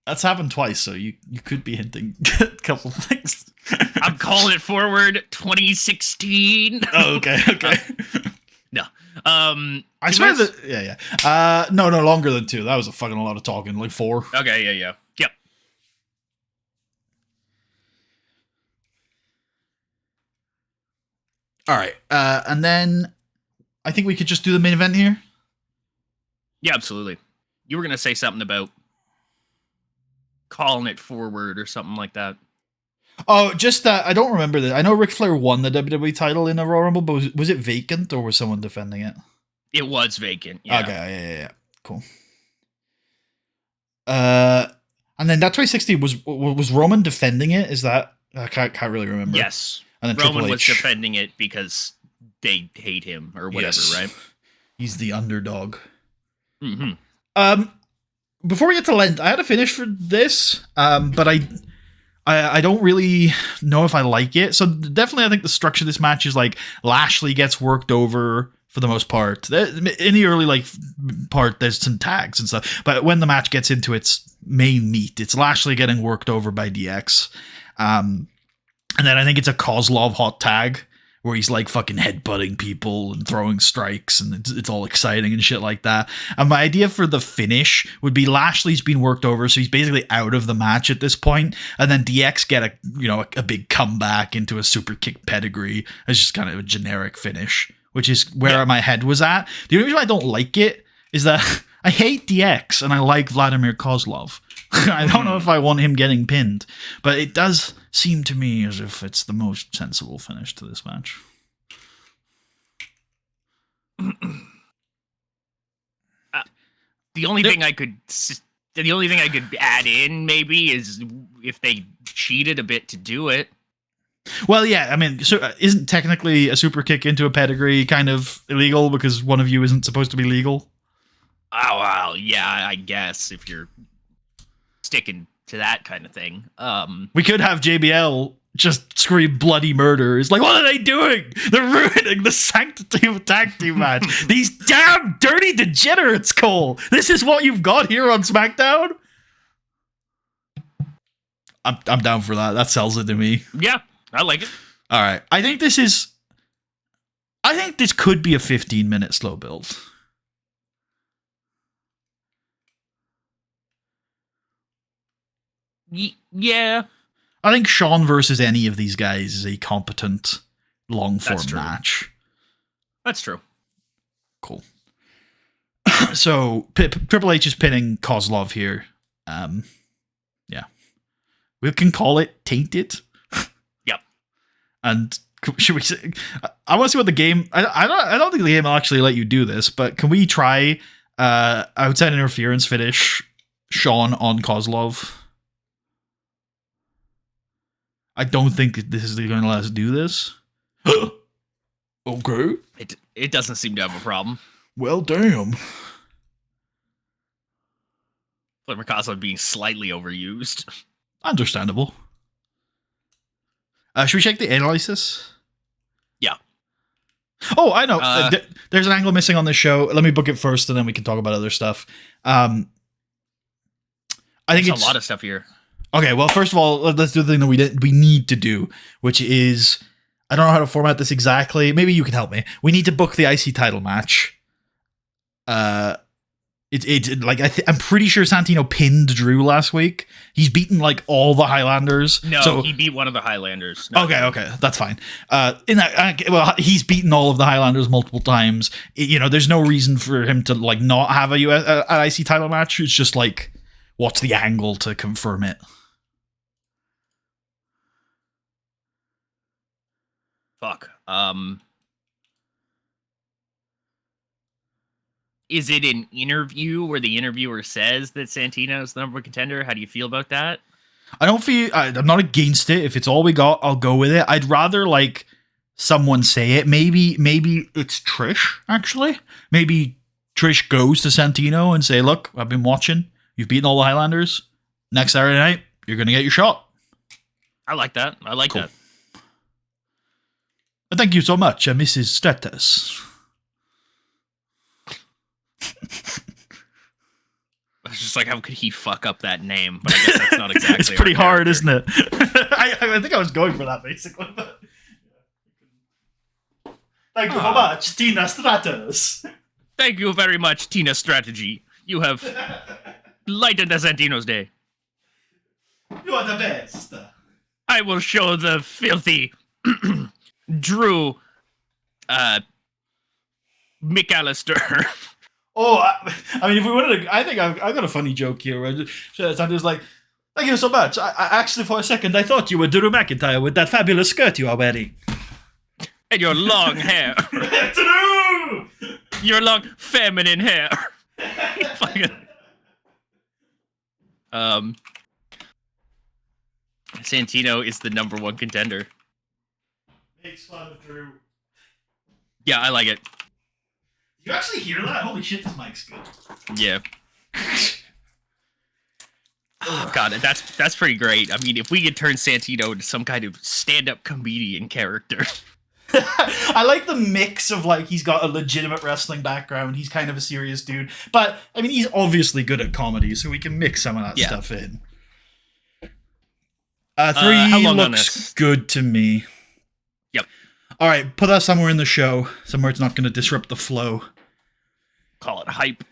That's happened twice, so you could be hinting a couple things. I'm calling it forward 2016. Oh, okay. No. I swear that no, longer than 2. That was a fucking lot of talking, like 4. Okay, yeah. Yep. All right. And then I think we could just do the main event here. Yeah, absolutely. You were going to say something about calling it forward or something like that. Oh, just that I don't remember that. I know Ric Flair won the WWE title in a Royal Rumble, but was it vacant or was someone defending it? It was vacant. Yeah. Okay, yeah. Cool. And then that 2060 was Roman defending it? Is that I can't really remember. Yes. And then Roman was defending it because they hate him or whatever, right? He's the underdog. Mm-hmm. Before we get to Lent, I had a finish for this, but I don't really know if I like it. So definitely I think the structure of this match is like Lashley gets worked over for the most part. In the early part, there's some tags and stuff. But when the match gets into its main meat, it's Lashley getting worked over by DX. And then I think it's a Kozlov hot tag where he's like fucking headbutting people and throwing strikes and it's all exciting and shit like that. And my idea for the finish would be Lashley's been worked over, so he's basically out of the match at this point, and then DX get a big comeback into a super kick pedigree as just kind of a generic finish, which is where my head was at. The only reason I don't like it is that I hate DX and I like Vladimir Kozlov. I don't know if I want him getting pinned, but it does seem to me as if it's the most sensible finish to this match. The only thing I could add in maybe is if they cheated a bit to do it. Well, yeah, I mean, so isn't technically a super kick into a pedigree kind of illegal because one of you isn't supposed to be legal? Oh, well, yeah, I guess if you're sticking to that kind of thing. We could have JBL just scream bloody murder. It's like, what are they doing? They're ruining the sanctity of a tag team match. These damn dirty degenerates, Cole. This is what you've got here on SmackDown? I'm down for that. That sells it to me. Yeah, I like it. All right. I think this could be a 15-minute slow build. Yeah. I think Sean versus any of these guys is a competent long-form That's true. match. That's true. Cool. So Triple H is pinning Kozlov here. Yeah. We can call it Tainted. Yep. And should we say, I want to see what the game, I don't think the game will actually let you do this, but can we try outside interference finish Sean on Kozlov? I don't think this is going to let us do this. Okay. It doesn't seem to have a problem. Well, damn. Flamer Kozlov being slightly overused. Understandable. Should we check the analysis? Yeah. Oh, I know. There's an angle missing on this show. Let me book it first, and then we can talk about other stuff. I think There's a lot of stuff here. Okay, well, first of all, let's do the thing that we need to do, which is, I don't know how to format this exactly. Maybe you can help me. We need to book the IC title match. I'm pretty sure Santino pinned Drew last week. He's beaten like all the Highlanders. No, he beat one of the Highlanders. No. Okay, that's fine. He's beaten all of the Highlanders multiple times. There's no reason for him to like not have an IC title match. It's just like, what's the angle to confirm it? Fuck. Is it an interview where the interviewer says that Santino is the number one contender? How do you feel about that? I'm not against it. If it's all we got, I'll go with it. I'd rather like someone say it. Maybe it's Trish, actually. Maybe Trish goes to Santino and say, look, I've been watching. You've beaten all the Highlanders. Next Saturday night, you're going to get your shot. I like that. I like that. Thank you so much, Mrs. Stratus. I was just like, how could he fuck up that name? But I guess that's not exactly. It's pretty hard, isn't it? I think I was going for that, basically. But... Thank you so much, Tina Stratus. Thank you very much, Tina Strategy. You have lightened Santino's day. You are the best. I will show the filthy Drew McAllister. Oh, I mean, if we wanted to, I think I've got a funny joke here. Where Santa's like, thank you so much. I actually, for a second, I thought you were Drew McIntyre with that fabulous skirt you are wearing. And your long hair. Drew! Your long feminine hair. Santino is the number one contender. Makes fun of Drew. Yeah, I like it. You actually hear that? Holy shit, this mic's good. Yeah. Oh, God, that's pretty great. I mean, if we could turn Santino into some kind of stand-up comedian character. I like the mix of like he's got a legitimate wrestling background. He's kind of a serious dude, but I mean he's obviously good at comedy, so we can mix some of that stuff in. 3 looks good to me. Yep. All right, put that somewhere in the show, somewhere it's not going to disrupt the flow. Call it hype.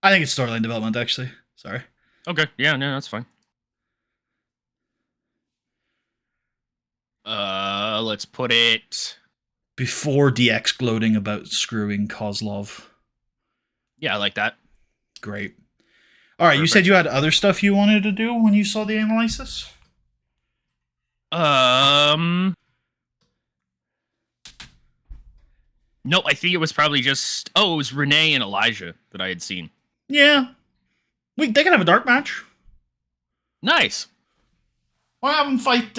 I think it's storyline development, actually. Sorry. Okay. Yeah. No, that's fine. Let's put it before DX gloating about screwing Kozlov. Yeah, I like that. Great. All right, perfect. You said you had other stuff you wanted to do when you saw the analysis? No, I think it was probably just it was Renee and Elijah that I had seen. Yeah. They can have a dark match. Nice. Why have him fight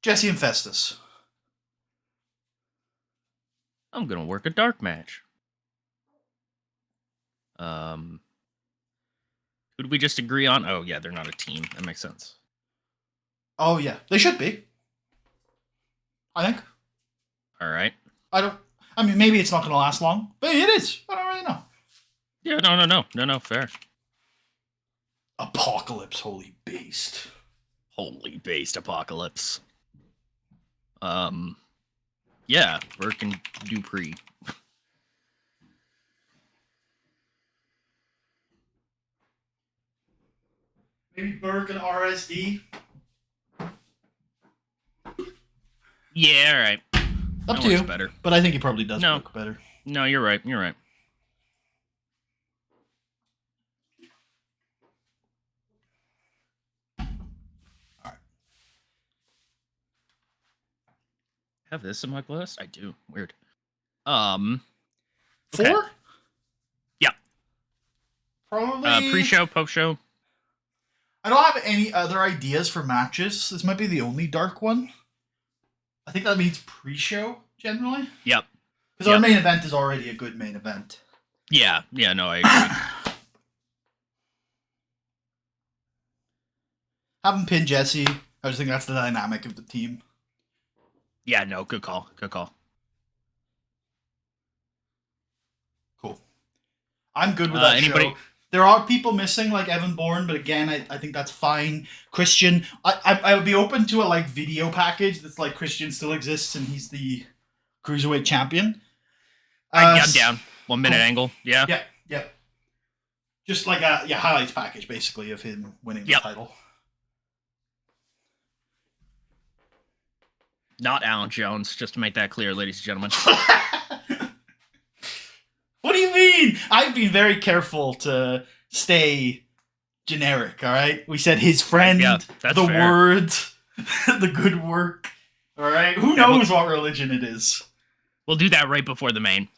Jesse and Festus? I'm gonna work a dark match. Who did we just agree on? Oh yeah, they're not a team. That makes sense. Oh yeah, they should be. I think. All right. I mean, maybe it's not going to last long, but it is. I don't really know. Yeah, no, fair. Apocalypse, holy beast. Holy based apocalypse. Yeah, Burke and Dupree. Maybe Burke and RSD. Yeah, all right. Up That to works you. better. But I think he probably does No. work better. No, you're right. You're right. Alright. Have this in my list? I do. Weird. 4? Okay. Yeah. Probably. Pre-show, post-show. I don't have any other ideas for matches. This might be the only dark one. I think that means pre-show, generally. Yep. Because our main event is already a good main event. Yeah, no, I agree. Have him pin Jesse. I just think that's the dynamic of the team. Yeah, no, good call. Good call. Cool. I'm good with that show. There are people missing, like Evan Bourne, but again, I think that's fine. Christian, I would be open to a like video package that's like Christian still exists and he's the cruiserweight champion. I'm down. 1 minute angle. Yeah. Yeah. Just like a highlights package, basically, of him winning the title. Not Alan Jones, just to make that clear, ladies and gentlemen. What do you mean? I've been very careful to stay generic, all right? We said his friend, that's the fair. word, the good work, all right? Who knows what religion it is? We'll do that right before the main.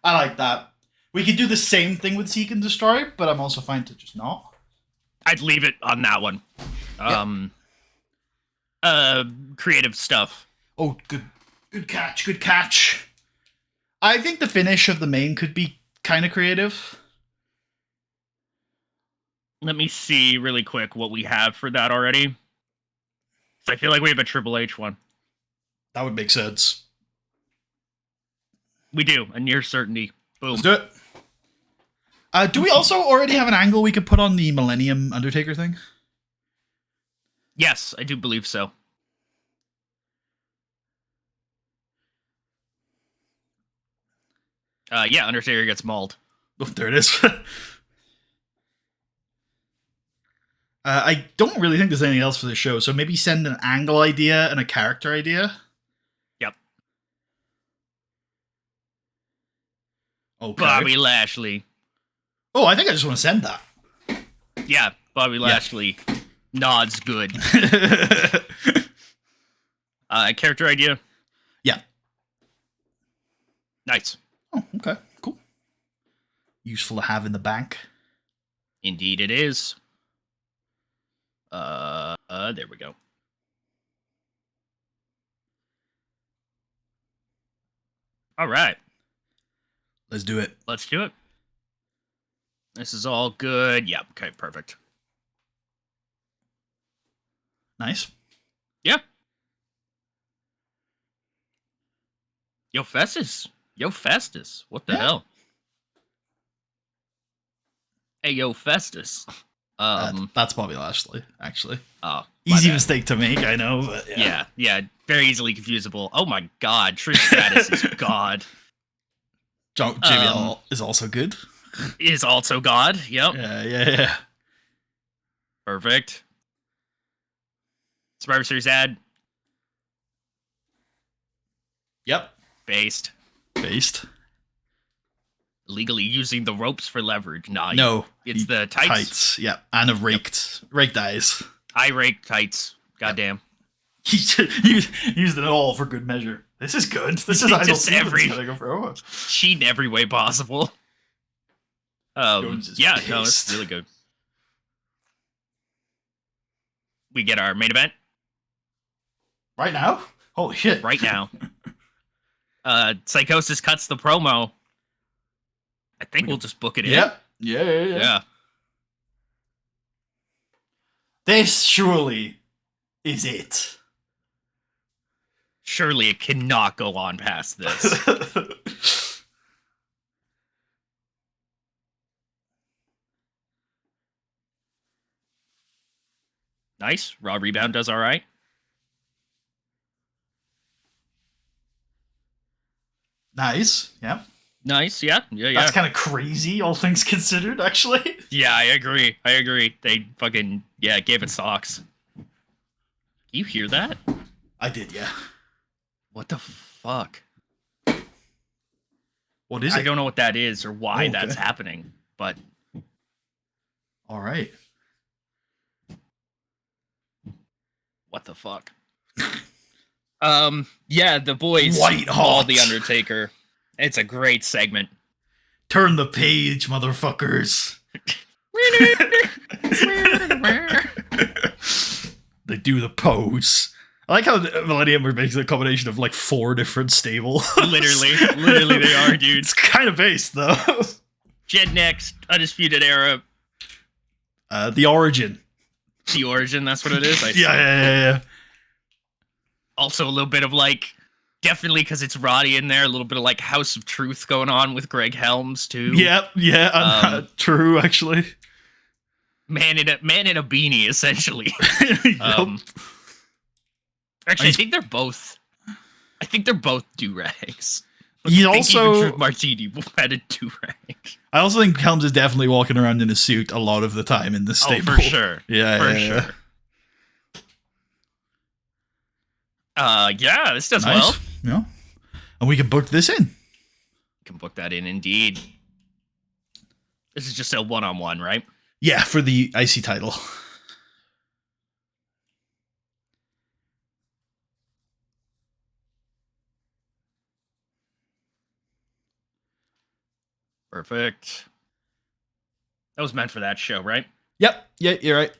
I like that. We could do the same thing with Seek and Destroy, but I'm also fine to just not. I'd leave it on that one. Creative stuff. Oh, good catch. I think the finish of the main could be kind of creative. Let me see really quick what we have for that already. I feel like we have a Triple H one. That would make sense. We do, a near certainty. Boom. Let's do it. Do we also already have an angle we could put on the Millennium Undertaker thing? Yes, I do believe so. Yeah, Undertaker gets mauled. Oh, there it is. I don't really think there's anything else for the show, so maybe send an angle idea and a character idea. Yep. Okay. Bobby Lashley. Oh, I think I just want to send that. Yeah, Bobby Lashley. Nods good. Character idea? Yeah. Nice. Oh, okay. Cool. Useful to have in the bank. Indeed it is. There we go. All right. Let's do it. Let's do it. This is all good. Yep. Okay, perfect. Nice. Yeah. Yo, Festus. What the hell? Hey, yo, Festus. That's Bobby Lashley, actually. Oh, easy mistake to make, I know, but yeah, very easily confusable. Oh my god, Trish Stratus is god. JBL is also good. Is also god. Yep. Yeah. Perfect. Survivor Series ad. Yep. Based. Legally using the ropes for leverage. No. It's the tights. Yeah. And a raked eyes. I rake tights. Goddamn. He used it all for good measure. This is good. This is idle cheat in every way possible. Yeah, no, it's really good. we get our main event Right now? Holy shit. right now. Psychosis cuts the promo. I think we'll just book it in. Yep. Yeah. Yeah. This surely is it. Surely it cannot go on past this. Nice. Raw rebound does all right. Nice. Yeah. Nice. Yeah. Yeah. That's kind of crazy, all things considered, actually. Yeah, I agree. They fucking, gave it socks. You hear that? I did, yeah. What the fuck? What is it? I don't know what that is or why Oh, okay. that's happening, but All right. what the fuck? Yeah, the boys White all hot. the Undertaker. It's a great segment. Turn the page, motherfuckers. They do the pose. I like how the Millennium are making a combination of like 4 different stables. literally they are, dude. It's kind of based though. Gen Next, Undisputed Era, The Origin. The Origin, that's what it is. I see. Yeah. Also a little bit of like, definitely because it's Roddy in there, a little bit of like House of Truth going on with Greg Helms too. Yeah. True, actually. Man in a beanie, essentially. Yup. Actually, I think they're both do-rags. He I think also- even Drew Martini had a do-rag. I also think Helms is definitely walking around in a suit a lot of the time in this stable. Oh, for sure. Yeah, For yeah. sure. Yeah, this does Nice. well. Yeah. And we can book this in. You can book that in, indeed. This is just a one-on-one, right? Yeah, for the IC title. Perfect. That was meant for that show, right? Yep. Yeah, you're right.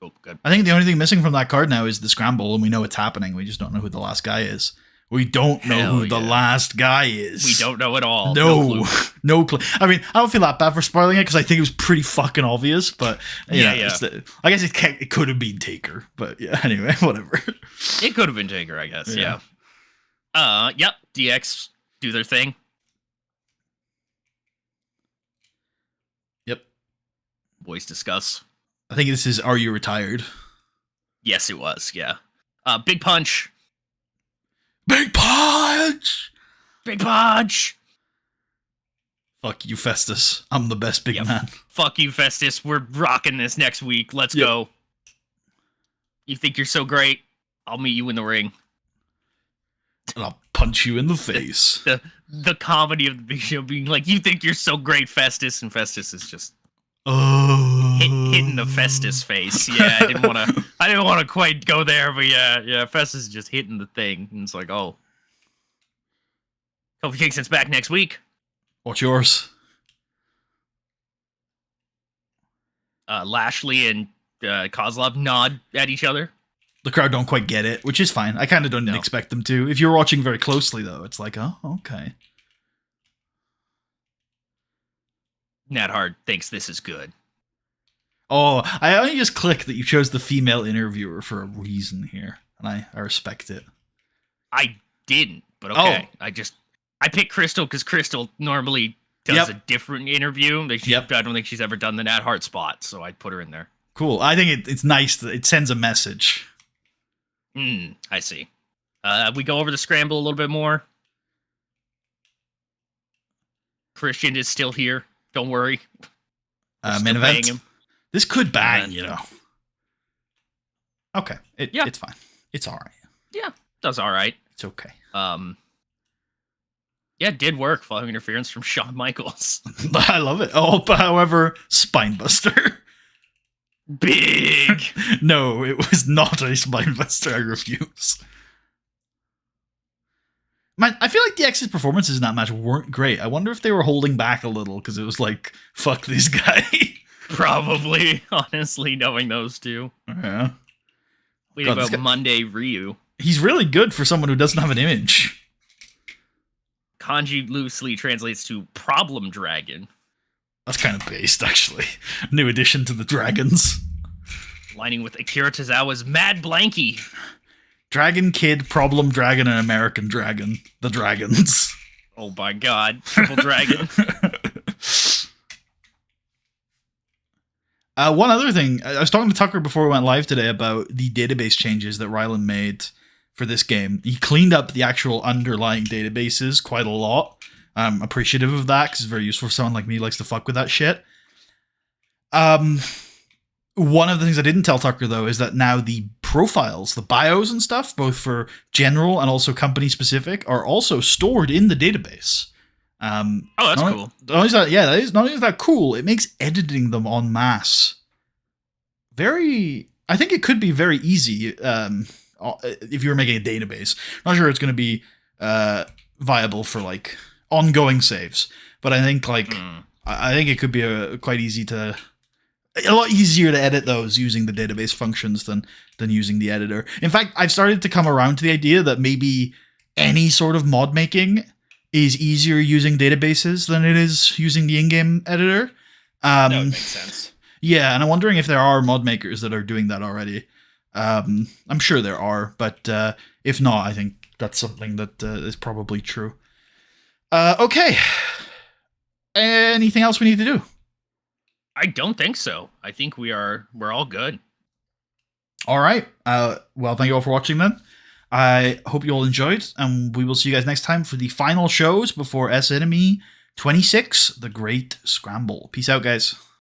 Cool, good. I think the only thing missing from that card now is the scramble, and we know it's happening. We just don't know who the last guy is. We don't know Hell who the yeah. last guy is. We don't know at all. No, clue. no clue. I mean, I don't feel that bad for spoiling it because I think it was pretty fucking obvious. But Yeah. I guess it could have been Taker. But yeah, anyway, whatever. It could have been Taker, I guess. Yeah. Yeah. Yep. DX do their thing. Yep. Boys discuss. I think this is Are You Retired? Yes, it was. Yeah. Big punch. Big punch. Big punch. Fuck you, Festus. I'm the best big Yeah, man. Fuck you, Festus. We're rocking this next week. Let's Yep. go. You think you're so great? I'll meet you in the ring. And I'll punch you in the face. The comedy of the big show being like, you think you're so great, Festus, and Festus is just Oh. hitting the Festus face. Yeah, I didn't want to quite go there, but yeah, Festus is just hitting the thing, and it's like, oh, Kofi Kingston's back next week. What's yours? Lashley and Kozlov nod at each other. The crowd don't quite get it, which is fine. I kind of don't No. expect them to. If you're watching very closely, though, it's like, oh, okay. Nat Hart thinks this is good. Oh, I only just clicked that you chose the female interviewer for a reason here, and I respect it. I didn't, but okay. Oh. I picked Crystal because Crystal normally does Yep. a different interview. Yep. I don't think she's ever done the Nat Hart spot, so I put her in there. Cool. I think it's nice that it sends a message. I see. We go over the scramble a little bit more. Christian is still here. Don't worry. We're Main still event. paying him. This could bang, event. you know. Okay. Yeah. It's fine. It's all right. Yeah, does all right. It's okay. Yeah, it did work following interference from Shawn Michaels. I love it. Oh, but however, Spinebuster. Big. No, it was not a Spinebuster. I refuse. Man, I feel like the X's performances in that match weren't great. I wonder if they were holding back a little because it was like, fuck this guy. Probably, honestly, knowing those two. Yeah. Wait God, this about guy- Monday Ryu. He's really good for someone who doesn't have an image. Kanji loosely translates to problem dragon, That's kind of based, actually. New addition to the dragons. aligning with Akira Tozawa's Mad Blanky. Dragon Kid, Problem Dragon, and American Dragon. The Dragons. Oh my god, triple dragon. One other thing, I was talking to Tucker before we went live today about the database changes that Rylan made for this game. He cleaned up the actual underlying databases quite a lot. I'm appreciative of that because it's very useful for someone like me who likes to fuck with that shit. One of the things I didn't tell Tucker, though, is that now the profiles, the bios and stuff, both for general and also company specific, are also stored in the database. Oh, that's cool. Not only is that, yeah, not only is that cool, it makes editing them en masse I think it could be very easy if you were making a database. Not sure it's going to be viable for like ongoing saves, but I think I think it could be quite easy a lot easier to edit those using the database functions than using the editor. In fact, I've started to come around to the idea that maybe any sort of mod making is easier using databases than it is using the in-game editor. That would make sense. Yeah, and I'm wondering if there are mod makers that are doing that already. I'm sure there are, but if not, I think that's something that is probably true. Okay. Anything else we need to do? I don't think so. I think we're all good. All right. Well, thank you all for watching then. I hope you all enjoyed, and we will see you guys next time for the final shows before S Enemy 26, The Great Scramble. Peace out, guys.